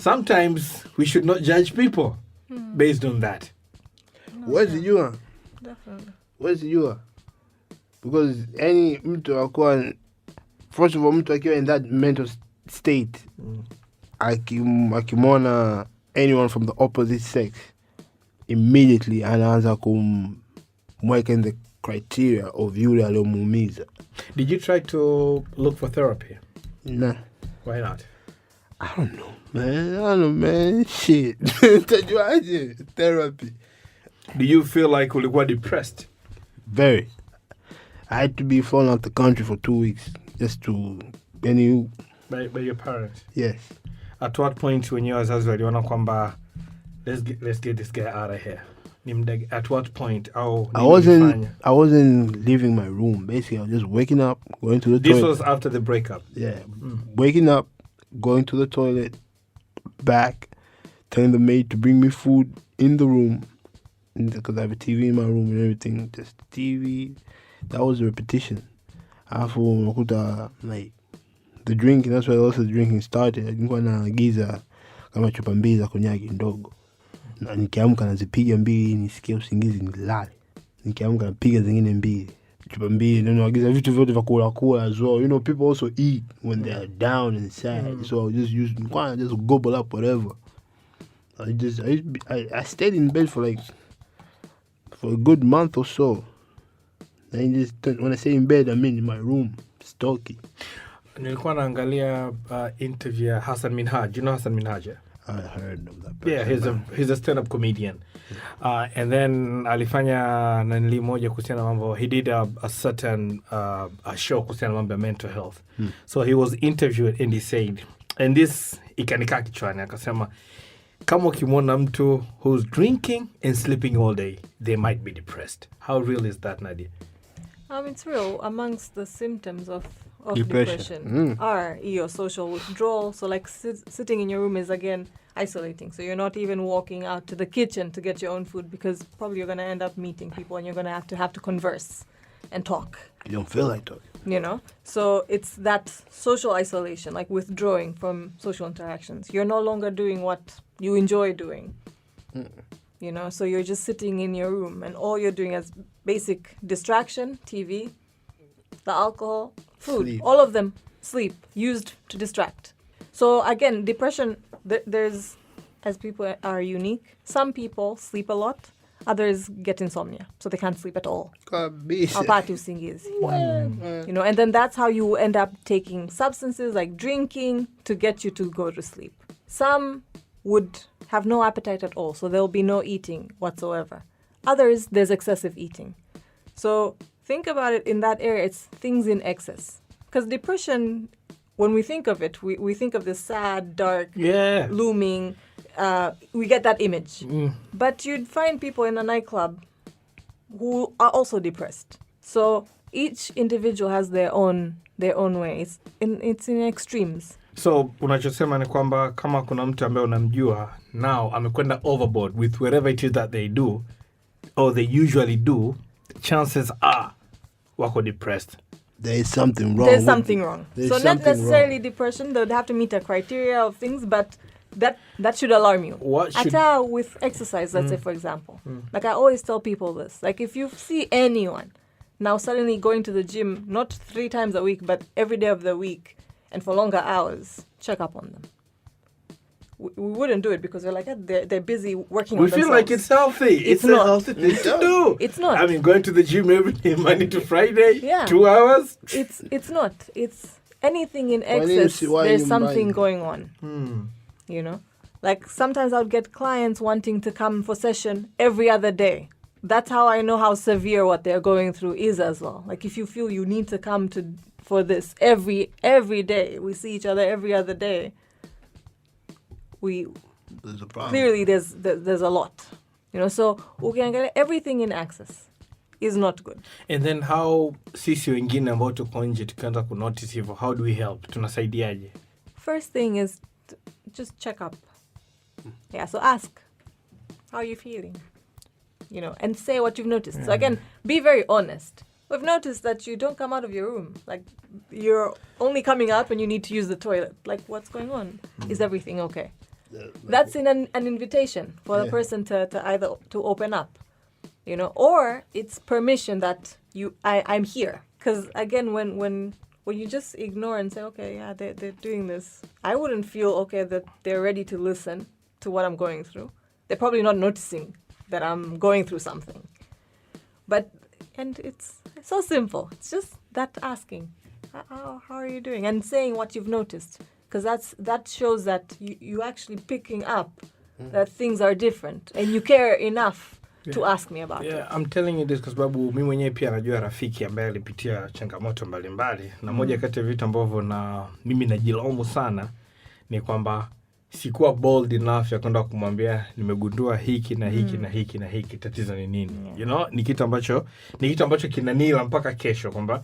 sometimes we should not judge people based on that. Where's you are? Definitely. Where's you are? Because any mtu akwa, first of all, mtu akiwa in that mental state, akimona anyone from the opposite sex, immediately anaanza kumweka in the criteria of yule aliyomuumiza. Did you try to look for therapy? Nah. Why not? I don't know, man. Shit. Therapy. Do you feel like ulikuwa depressed? Very. I had to be flown out the country for 2 weeks just to by your parents. Yes. At what point when you wazazi waliona kwamba let's get this guy out of here? At what point? I wasn't leaving my room. Basically, I was just waking up, going to the toilet. This was after the breakup. Yeah. Waking up, going to the toilet, back, telling the maid to bring me food in the room because I have a TV in my room and everything. Just TV. That was a repetition. Alafu like the drinking, that's why also the drinking started. Nilikuwa naagiza kama chupa mbili za konyagi ndogo. Na nikiamka nazipiga mbili nisikie usingizi nilale. Nikiamka napiga zingine mbili. Chupa mbili ndio naagiza vitu vyote vya kula as well. You know, people also eat when they are down and sad. So I just gobble up whatever. I stayed in bed for a good month or so. When I say in bed, I mean in my room, stalky. Nilikuwa naangalia interview ya Hassan Minhaj. You know Hassan Minhaj? I heard of that person. Yeah, he's a stand-up comedian. And then alifanya nanili moja kuhusiana mambo. He did a certain a show kuhusiana mambo ya mental health. So he was interviewed and he said, and this ikanikaa kichwani akasema, kama ukimwona mtu who's drinking and sleeping all day, they might be depressed. How real is that, Nadia? It's real. Amongst the symptoms of depression are your social withdrawal. So like sitting in your room is again isolating. So you're not even walking out to the kitchen to get your own food because probably you're going to end up meeting people and you're going to have to converse and talk. You don't feel like talking. You know? So it's that social isolation, like withdrawing from social interactions. You're no longer doing what you enjoy doing. You know, so you're just sitting in your room and all you're doing is basic distraction, TV, the alcohol, food, sleep. All of them, sleep, used to distract. So again, depression, there's, as people are unique, some people sleep a lot, others get insomnia, so they can't sleep at all. Hawapati usingizi. You know, and then that's how you end up taking substances like drinking to get you to go to sleep. Some would have no appetite at all, so there'll be no eating whatsoever. Others, there's excessive eating. So think about it in that area, it's things in excess. Because depression, when we think of it, we think of this sad, dark, looming, we get that image. But you'd find people in a nightclub who are also depressed. So each individual has their own way. It's in extremes. So unachosema ni kwamba kama kuna mtu ambaye unamjua now amekwenda overboard with whatever it is that they do or they usually do, chances are wako depressed. There is something wrong. There's something wrong. So not necessarily depression, they'd have to meet a criteria of things, but that should alarm you. Ata with exercise, let's say for example. Like I always tell people this, like if you see anyone now suddenly going to the gym, not 3 times a week, but every day of the week, and for longer hours, check up on them. We wouldn't do it because we're like, they're busy working on themselves. We feel like it's healthy. It's not a healthy thing to do. It's not. I mean, going to the gym every day, Monday to Friday, 2 hours. It's not. It's anything in excess. There's something going on. You know? Like sometimes I'll get clients wanting to come for session every other day. That's how I know how severe what they're going through is as well. Like if you feel you need to come for this every day, we see each other every other day. There's a problem. Clearly there's a lot. You know, so ukiangalia everything in access is not good. And then how sisi wengine ambao tuko nje tukianza ku notice hivyo, how do we help? Tunasaidiaje? First thing is just check up. Yeah, so ask, how are you feeling? You know, and say what you've noticed. So again, be very honest. We've noticed that you don't come out of your room. Like, you're only coming out when you need to use the toilet. Like, what's going on? Is everything okay? That's in an invitation for the person to either to open up, you know, or it's permission that I'm here. Because again, when you just ignore and say, okay, yeah, they're doing this, I wouldn't feel okay that they're ready to listen to what I'm going through. They're probably not noticing that I'm going through something. And it's so simple. It's just that asking, how are you doing? And saying what you've noticed. Because that shows that you actually picking up that things are different. And you care enough to ask me about it. I'm telling you this kwa sababu mimi mwenyewe pia najua rafiki ambaye alipitia changamoto mbalimbali na moja kati ya vitu ambavyo na mimi najilaumu sana ni kwamba sikuwa bold enough ya kwenda kumwambia nimegundua hiki na hiki na hiki na hiki, tatizo ni nini. You know, ni kitu ambacho kinanila mpaka kesho kwamba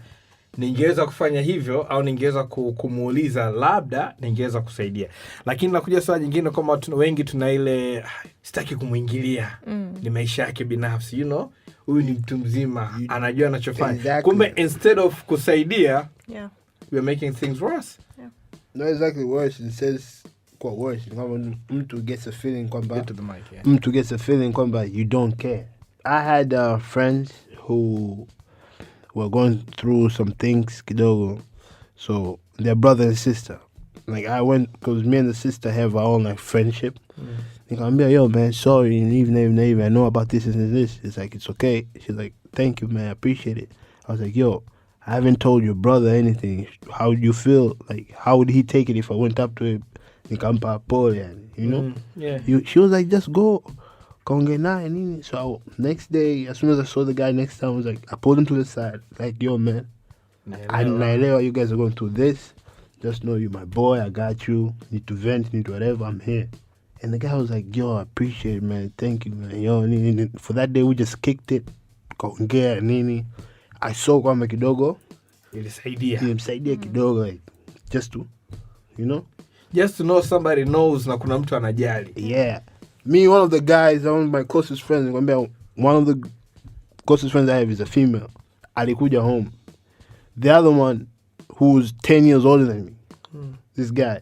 ningeweza kufanya hivyo au ningeweza kumuuliza, labda ningeweza kusaidia. Lakini nakuja swala jingine kama wengi tuna ile sitaki kumuingilia, ni maisha yake binafsi, you know, huyu ni mtu mzima, anajua anachofanya. Exactly. Kumbe instead of kusaidia, we are making things worse. Not exactly worse, it says quite worse. Mtu gets a feeling kwamba you don't care. I had friends who were going through some things kidogo, so their brother and sister, like I went, because me and the sister have our own like friendship. Nikamwambia, yo man, sorry, even I know about this and this. It's like, it's okay. She's like, thank you man, I appreciate it. I was like, yo, I haven't told your brother anything. How would you feel? Like, how would he take it if I went up to him? Nikampa pole, you know? She was like, just go. So next day, as soon as I saw the guy next time, I was like, I pulled him to the side, like, yo man, I know you guys are going through this. Just know you're my boy, I got you. Need to vent, need whatever, I'm here. And the guy was like, yo, I appreciate it, man. Thank you, man. Yo, for that day, we just kicked it. Kaongea nini. I saw kwamba kidogo. Ilimsaidia kidogo, like, just to, you know? Just to know somebody knows na kuna mtu anajali. Yeah. Me, one of the guys, one of my closest friends, one of the closest friends I have is a female. Alikuja home. The other one, who's 10 years older than me, this guy,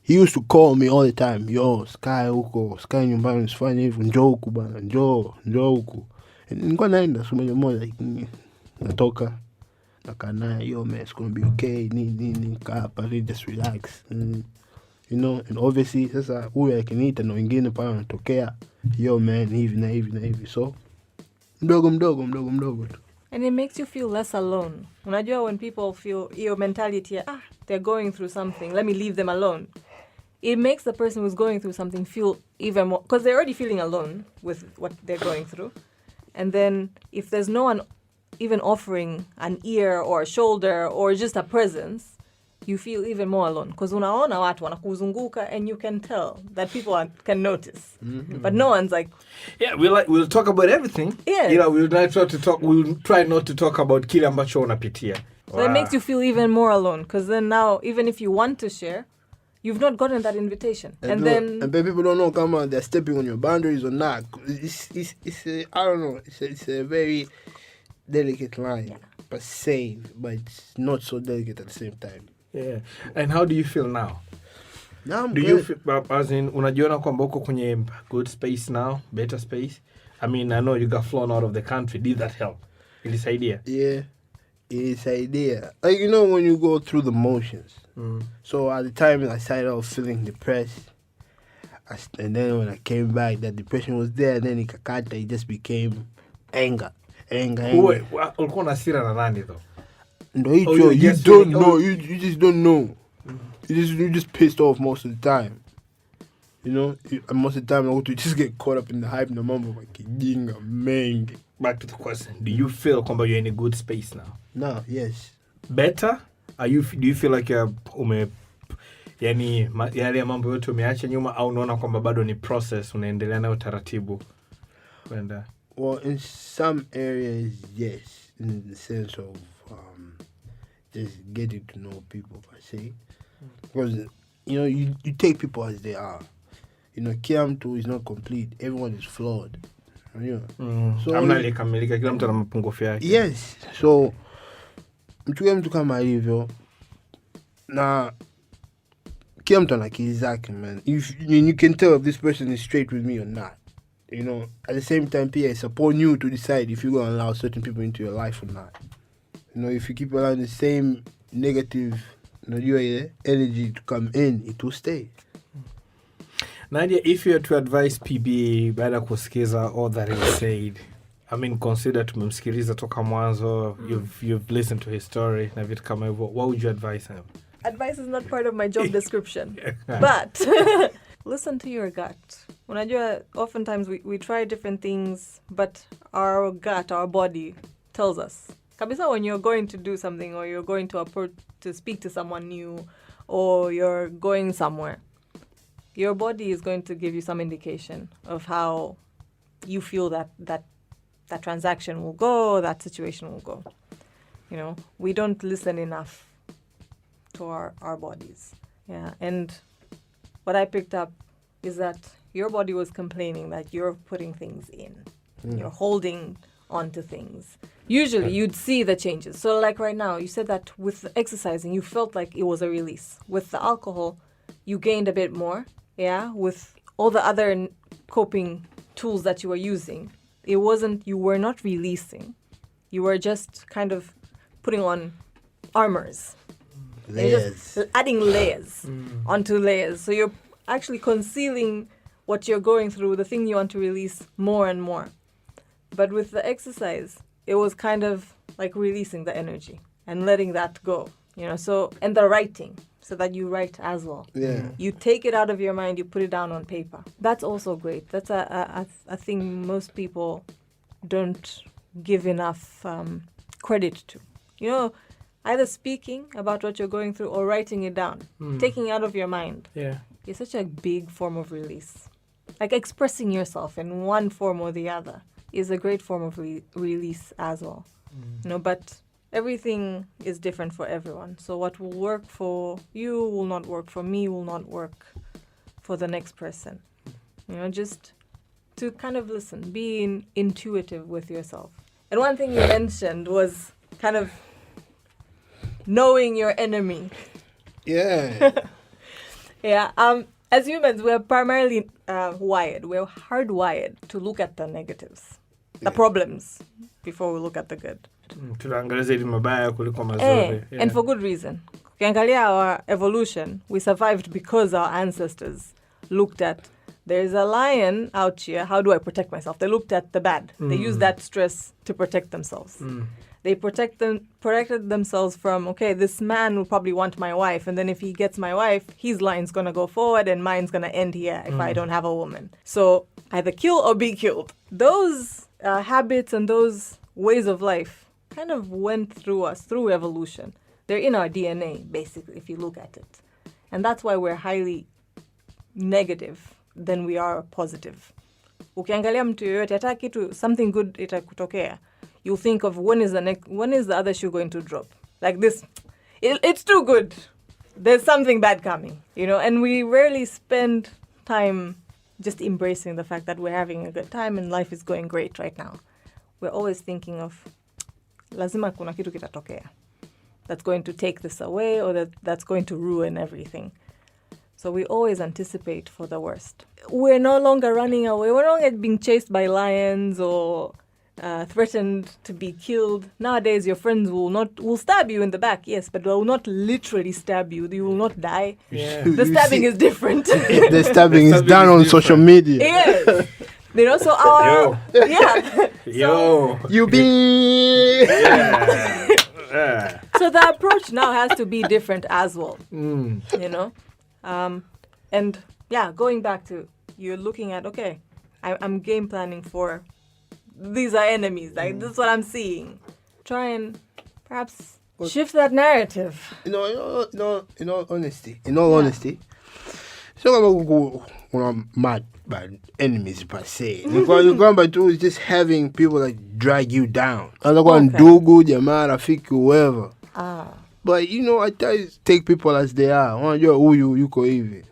he used to call me all the time. Yo, Sky nyumbani usifanye hivyo, njoo huku bana, njoo huku. Nilikuwa naenda siku moja like natoka nakaa naye, yo man, it's gonna be okay, nini kaa hapa, just relax. You know, and obviously sasa huyu akiniita na wengine pale wanatokea, yo man, hivi na hivi, so mdogo tu. And it makes you feel less alone. Unajua when people feel your mentality, they're going through something, let me leave them alone. It makes the person who's going through something feel even more, because they're already feeling alone with what they're going through. And then if there's no one even offering an ear or a shoulder or just a presence, you feel even more alone. Because unaona watu wanakuzunguka and you can tell that people can notice. But no one's like... Yeah, we'll talk about everything. Yes. You know, we'll try not to talk about kile ambacho unapitia. So it makes you feel even more alone. Because then now, even if you want to share, you've not gotten that invitation. And people don't know come on, they're stepping on your boundaries or not. It's a, I don't know, it's a very delicate line, but sane, but it's not so delicate at the same time. Yeah. And how do you feel now? Now I'm do good. You feel, as in, unajiona kwamba uko kwenye good space now, better space? I mean, I know you got flown out of the country. Did that help? Ilisaidia? Yeah, ilisaidia. Like, you know, when you go through the motions. So at the time, I started off feeling depressed. And then when I came back, that depression was there. And then it just became anger. Ulikuwa na hasira na nani though? No, you don't know. You just don't know. You just pissed off most of the time. You know, most of the time I want to just get caught up in the hype. No mambo kijinga mengi. Back to the question: do you feel kwamba you're in a good space now? No, yes. Better? Do you feel like yani yale mambo yote umeacha nyuma au unaona kwamba bado ni process unaendelea nayo taratibu kwenda? Well, in some areas, yes, in the sense of just getting to know people per se, because you know you take people as they are. You know, kila mtu is not complete. Everyone is flawed. You know? So hamna ile kamilika, kila mtu ana mapungufu yake. Yes, so mchukue mtu kama hivyo na kila mtu ana akili zake, man. You can tell if this person is straight with me or not. You know, at the same time, it's upon you to decide if you're going to allow certain people into your life or not. You know, if you keep allowing the same negative, energy to come in, it will stay. Nadia, if you had to advise PB baada kusikiza all that he said, I mean, consider tumemsikiliza toka mwanzo, you've listened to his story na vitu kama hivyo, what would you advise him? Advice is not part of my job description. But listen to your gut. Unajua, oftentimes we try different things, but our gut, our body tells us. Kabisa, when you're going to do something or you're going to approach to speak to someone new or you're going somewhere, your body is going to give you some indication of how you feel that transaction will go, that situation will go. You know, we don't listen enough to our bodies. Yeah, and what I picked up is that your body was complaining that you're putting things in. You're holding on to things. Usually you'd see the changes. So like right now, you said that with the exercising, you felt like it was a release. With the alcohol, you gained a bit more. Yeah, with all the other coping tools that you were using, you were not releasing. You were just kind of putting on armors. Layers. Adding layers onto layers. So you're actually concealing what you're going through, the thing you want to release more and more. But with the exercise, it was kind of like releasing the energy and letting that go, you know. So, and the writing, so that you write as well. Yeah. You take it out of your mind, you put it down on paper. That's also great. That's a thing most people don't give enough credit to. You know, either speaking about what you're going through or writing it down, taking it out of your mind. Yeah. It's such a big form of release. Like expressing yourself in one form or the other is a great form of release as well. You know, but everything is different for everyone. So what will work for you will not work for me, will not work for the next person. You know, just to kind of listen, be intuitive with yourself. And one thing you mentioned was kind of knowing your enemy. Yeah. Yeah. As humans, we're primarily wired. We're hardwired to look at the negatives, the problems, before we look at the good. Tunaangalia zaidi mabaya kuliko mazuri. Yeah. And for good reason. Ukiangalia our evolution, we survived because our ancestors looked at, there's a lion out here, how do I protect myself? They looked at the bad. They used that stress to protect themselves. They protected themselves from, okay, this man will probably want my wife, and then if he gets my wife, his line's going to go forward and mine's going to end here if I don't have a woman. So either kill or be killed. Those habits and those ways of life kind of went through us, through evolution. They're in our DNA, basically, if you look at it. And that's why we're highly negative than we are positive. Ukiangalia mtu yoyote, hata kitu, something good itakutokea, you think of when is the other shoe going to drop? Like this, it's too good. There's something bad coming, you know. And we rarely spend time just embracing the fact that we're having a good time and life is going great right now. We're always thinking of, lazima kuna kitu kitatokea that's going to take this away, or that's going to ruin everything. So we always anticipate for the worst. We're no longer running away. We're no longer being chased by lions or threatened to be killed. Nowadays, your friends will stab you in the back, yes, but they will not literally stab you. You will not die. Yeah. The stabbing is different. The stabbing is done on social media. Yes. You know, so our... Yeah. Yo. You be... Yeah. So the approach now has to be different as well. You know? And yeah, going back to, you're looking at, okay, I'm game planning for... These are enemies. Like, this is what I'm seeing. Try and perhaps shift that narrative. In all honesty, it's not about mad bad enemies per se. Because you're going back to just having people like drag you down. I'm not going to do good, jamaa, rafiki, whoever. But I try to take people as they are. You go even.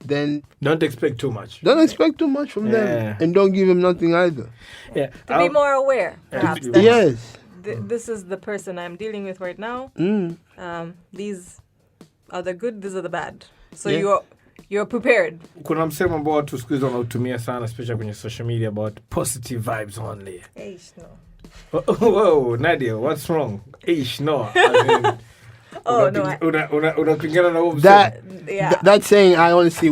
Then don't expect too much. Don't expect too much from them, and don't give them nothing either. Yeah, to be more aware, perhaps. Yes. This is the person I'm dealing with right now. These are the good. These are the bad. So you're prepared. Kuna msemo ambao watu siku hizi wanautumia sana, especially kwenye social media, about positive vibes only. No. Whoa, Nadia, what's wrong? No. That saying, I honestly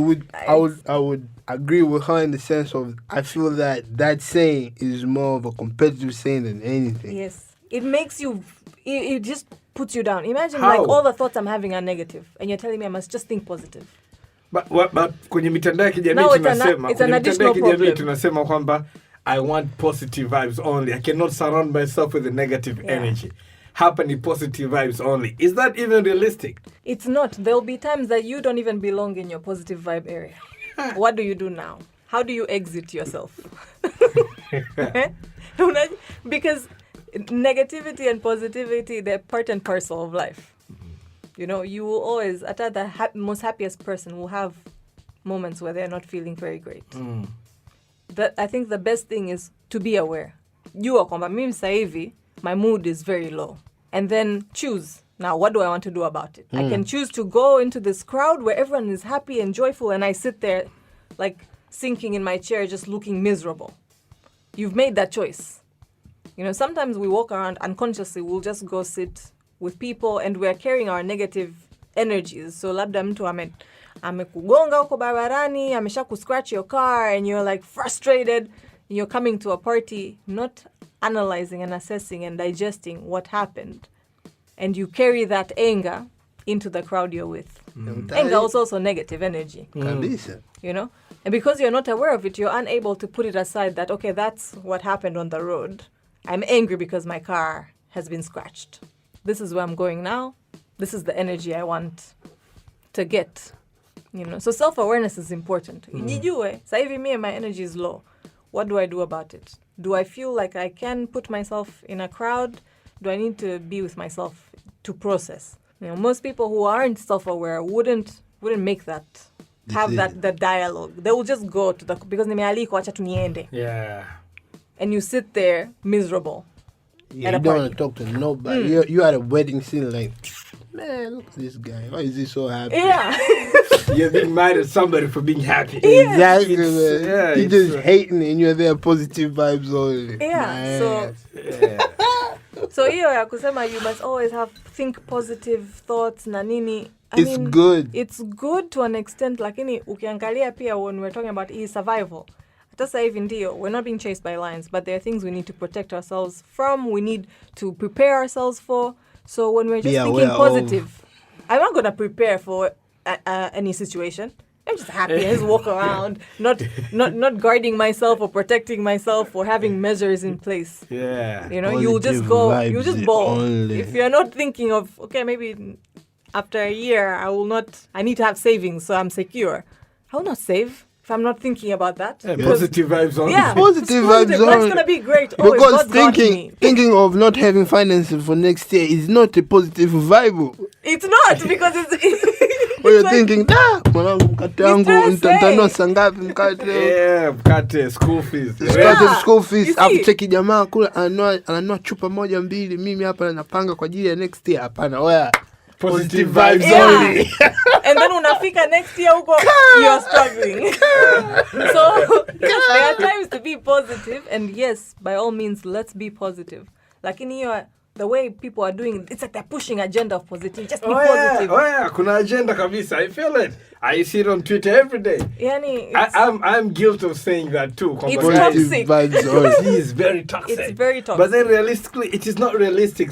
I would agree with her in the sense of, I feel that saying is more of a competitive saying than anything. Yes, it makes you. It just puts you down. Imagine How? Like all the thoughts I'm having are negative, and you're telling me I must just think positive. But kwenye mitandao ya kijamii tunasema kwamba I want positive vibes only. I cannot surround myself with a negative energy. Hapa ni positive vibes only. Is that even realistic? It's not. There will be times that you don't even belong in your positive vibe area. What do you do now? How do you exit yourself? Because negativity and positivity, they're part and parcel of life. You know, you will always, the most happiest person will have moments where they're not feeling very great. I think the best thing is to be aware. Jua kwamba mimi sasa hivi, my mood is very low. And then choose. Now, what do I want to do about it? I can choose to go into this crowd where everyone is happy and joyful and I sit there like sinking in my chair just looking miserable. You've made that choice. You know, sometimes we walk around unconsciously, we'll just go sit with people and we're carrying our negative energies. So labda mtu amekugonga huko barabarani, amesha kuscratch your car and you're like frustrated. You're coming to a party not analyzing and assessing and digesting what happened. And you carry that anger into the crowd you're with. Anger is also negative energy. You know? And because you're not aware of it, you're unable to put it aside that, okay, that's what happened on the road. I'm angry because my car has been scratched. This is where I'm going now. This is the energy I want to get. You know, so self-awareness is important. Nijue, sasa hivi me, my energy is low. What do I do about it? Do I feel like I can put myself in a crowd? Do I need to be with myself to process? You know, most people who aren't self-aware wouldn't make that, have that dialogue. They will just go to because nimealikwa acha tu niende. Yeah. And you sit there miserable. Yeah, you don't want to talk to nobody. You're at a wedding scene like, man, look at this guy. Why is he so happy? Yeah. You're being mad at somebody for being happy. Exactly, man. Yeah, you're just hating and you're there positive vibes only. Yeah. So hiyo ya kusema you must always think positive thoughts na nini. It's good. It's good to an extent, lakini ukiangalia pia when we're talking about survival. Hata sasa hivi ndio, we're not being chased by lions, but there are things we need to protect ourselves from, we need to prepare ourselves for. So when we're just thinking positive, I'm not going to prepare for any situation. I'm just happy. I just walk around, not guarding myself or protecting myself or having measures in place. Yeah. You know, you'll just go, you'll just ball. If you're not thinking of, okay, maybe after a year, I need to have savings so I'm secure. I will not save if I'm not thinking about that. Yeah, positive vibes on. Yeah, positive vibes on. That's going to be great. Because thinking of not having finances for next year is not a positive vibe. It's not, because when you're thinking, mwanangu mkate wangu nitanunua sangapi mkate. Yeah, mkate, school fees. School fees. Cheki jamaa kule ananunua chupa moja mbili, mimi hapa napanga kwa ajili ya next year. Hapana, oya. Positive vibes only. And then unafika next year huko, you're struggling. So there are times to be positive, and yes, by all means, let's be positive. Lakini the way people are doing, it's like they're pushing agenda of positivity. Just be positive. Yeah, kuna agenda kabisa. I feel it. I see it on Twitter every day. I'm guilty of saying that too. It's toxic. It is very toxic. It's very toxic. But then realistically, it is not realistic.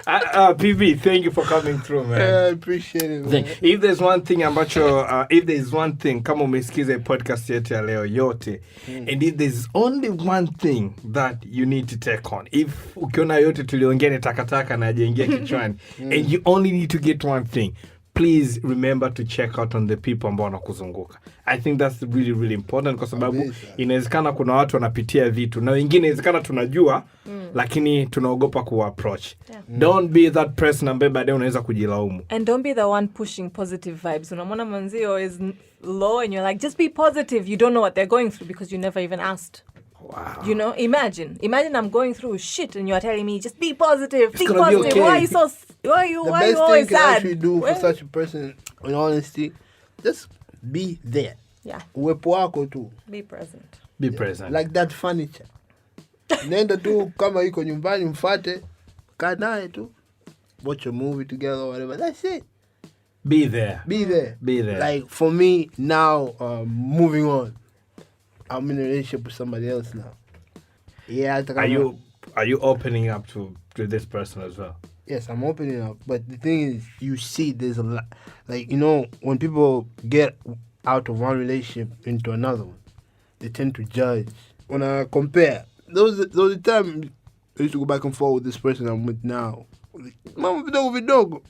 PB, thank you for coming through, man. Yeah, I appreciate it, man. If there's one thing kama umesikiza podcast yetu ya leo yote, and if there's only one thing that you need to take on, if ukiona yote tuliongea ni takataka na hajaingia kichwani, and you only need to get one thing, please remember to check out on the people ambao wanakuzunguka. I think that's really, really important kwa sababu inawezekana kuna watu wanapitia vitu na wengine inawezekana tunajua lakini tunaogopa ku-approach. Don't be that person ambaye baadaye unaweza kujilaumu. And don't be the one pushing positive vibes. Unamwona manzio is low and you're like, just be positive. You don't know what they're going through because you never even asked. Wow. You know, imagine I'm going through shit and you're telling me just be positive, it's think positive. Okay. Why are you always sad? The best thing you can actually do for such a person, in honesty, just be there. Yeah. Uwepo wako tu. Be present. Be present. Like that furniture. Nenda tu kama yuko nyumbani mfate, kaa naye tu. Watch a movie together or whatever. That's it. Be there. Be there. Be there. Like for me now, moving on. I'm in a relationship with somebody else now. Yeah. Are you opening up to this person as well? Yes, I'm opening up. But the thing is, you see there's a lot. Like, you know, when people get out of one relationship into another one, they tend to judge. When I compare, those the time I used to go back and forth with this person I'm with now. Mama vidogo.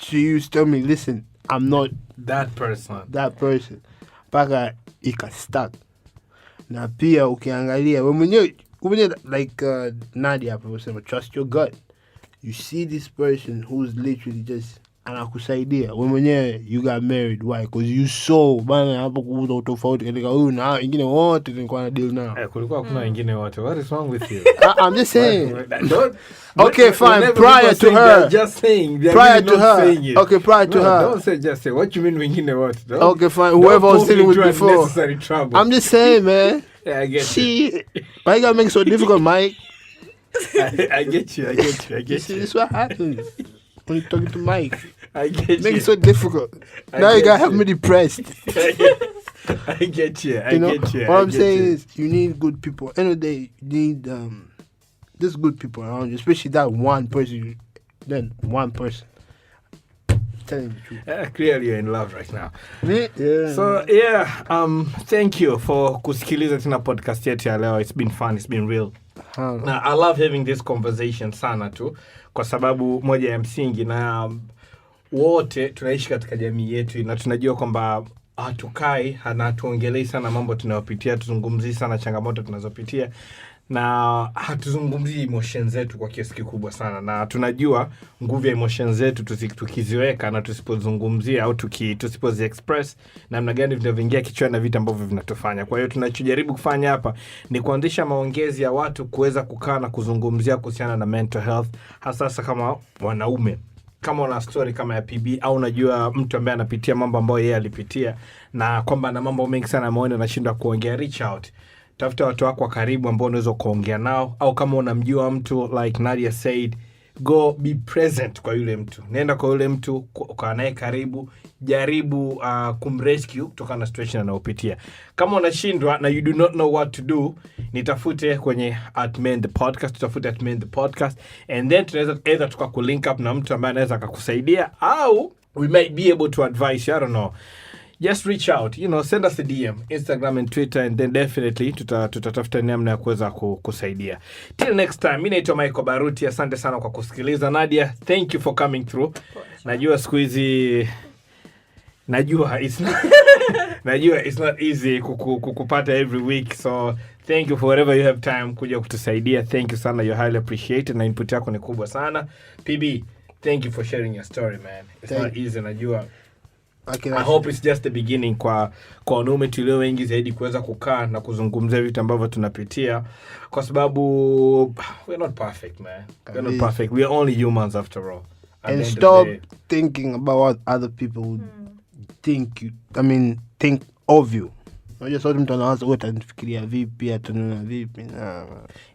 She used to tell me, listen, I'm not that person. Paka ika stuck. Na pia ukiangalia wewe mwenyewe like Nadia hapo, trust your gut. You see this person who's literally just anakusaidia. Wewe mwenyewe you got married, why? Because you saw bana hapo kuuza utofauti katika huyu na wengine wote nilikuwa na deal nao. Kulikuwa kuna wengine wote. What is wrong with you? I'm just saying. Okay, fine. Prior to her. Just saying. Prior to her. Okay, prior to her. Don't say just say. What you mean wengine wote? Okay, fine. Whoever I was dealing with before. I'm just saying, man. Yeah, I get you. Why you gotta make it so difficult, Mike? I get you. This is what happens when you're talking to Mike. I get you. Make it so difficult. Now you gotta have me depressed. I get you. What I'm saying is, you need good people. End of the day, you need there's good people around you, especially that one person. Then one person. Telling you the truth. Clearly, you're in love right now. Yeah. So thank you for kusikiliza tena podcast yetu ya leo. It's been fun. It's been real. Now, I love having this conversation sana tu, kwa sababu moja ya msingi na wote tunaishi katika jamii yetu na tunajua kwamba hatukai na hatuongelei sana mambo tunayopitia, tuzungumzii sana changamoto tunazopitia na hatuzungumzii emotions zetu kwa kiasi kikubwa sana, na tunajua nguvu ya emotions zetu tukiziweka na tusipozungumzia au tusipozi express namna gani vinavyoingia kichwani na vitu ambavyo vinatufanya. Kwa hiyo tunachojaribu kufanya hapa ni kuanzisha maongezi ya watu kuweza kukaa na kuzungumzia kuhusiana na mental health, hasa kama wanaume. Kama una story kama ya PB au unajua mtu ambaye anapitia mambo ambayo yeye alipitia na kwamba ana mambo mengi sana ameona anashindwa kuongea, reach out. Tafuta watu wako wa karibu ambao unaweza kuongea nao, au kama unamjua mtu like Nadia said, go be present kwa yule mtu. Nenda kwa yule mtu, ukaa naye karibu, jaribu kumrescue kutokana na situation anayopitia. Kama unashindwa na you do not know what to do, nitafute kwenye @men_the_podcast, tutafute @men_the_podcast, and then tunaweza either tukakulink up na mtu ambaye anaweza akakusaidia, au we might be able to advise you, I don't know. Just reach out, send us a DM, Instagram and Twitter, and then definitely tutatafuta namna ya kuweza kusaidia. Till next time, mimi naitwa Michael Baruti. Asante sana kwa kusikiliza. Nadia, thank you for coming through. Najua siku hizi najua it's not easy kukupata every week, so thank you for whatever you have time kuja kutusaidia. Thank you sana, you're highly appreciated na input yako ni kubwa sana. PB, thank you for sharing your story, man. It's not easy, najua. I hope it's just the beginning kwa wanaume tulio wengi zaidi kuweza kukaa na kuzungumzia vitu ambavyo tunapitia, kwa sababu we're not perfect, man. We're not perfect. We are only humans after all. And stop thinking about what other people would think of you. Unajua sote mtu anaanza utanifikiria vipi, atanuna vipi.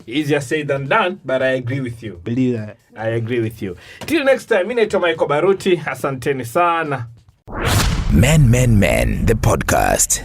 Easier said than done, but I agree with you. Believe that. I agree with you. Till next time, mimi naitwa Michael Baruti. Asanteni sana. Men, the podcast.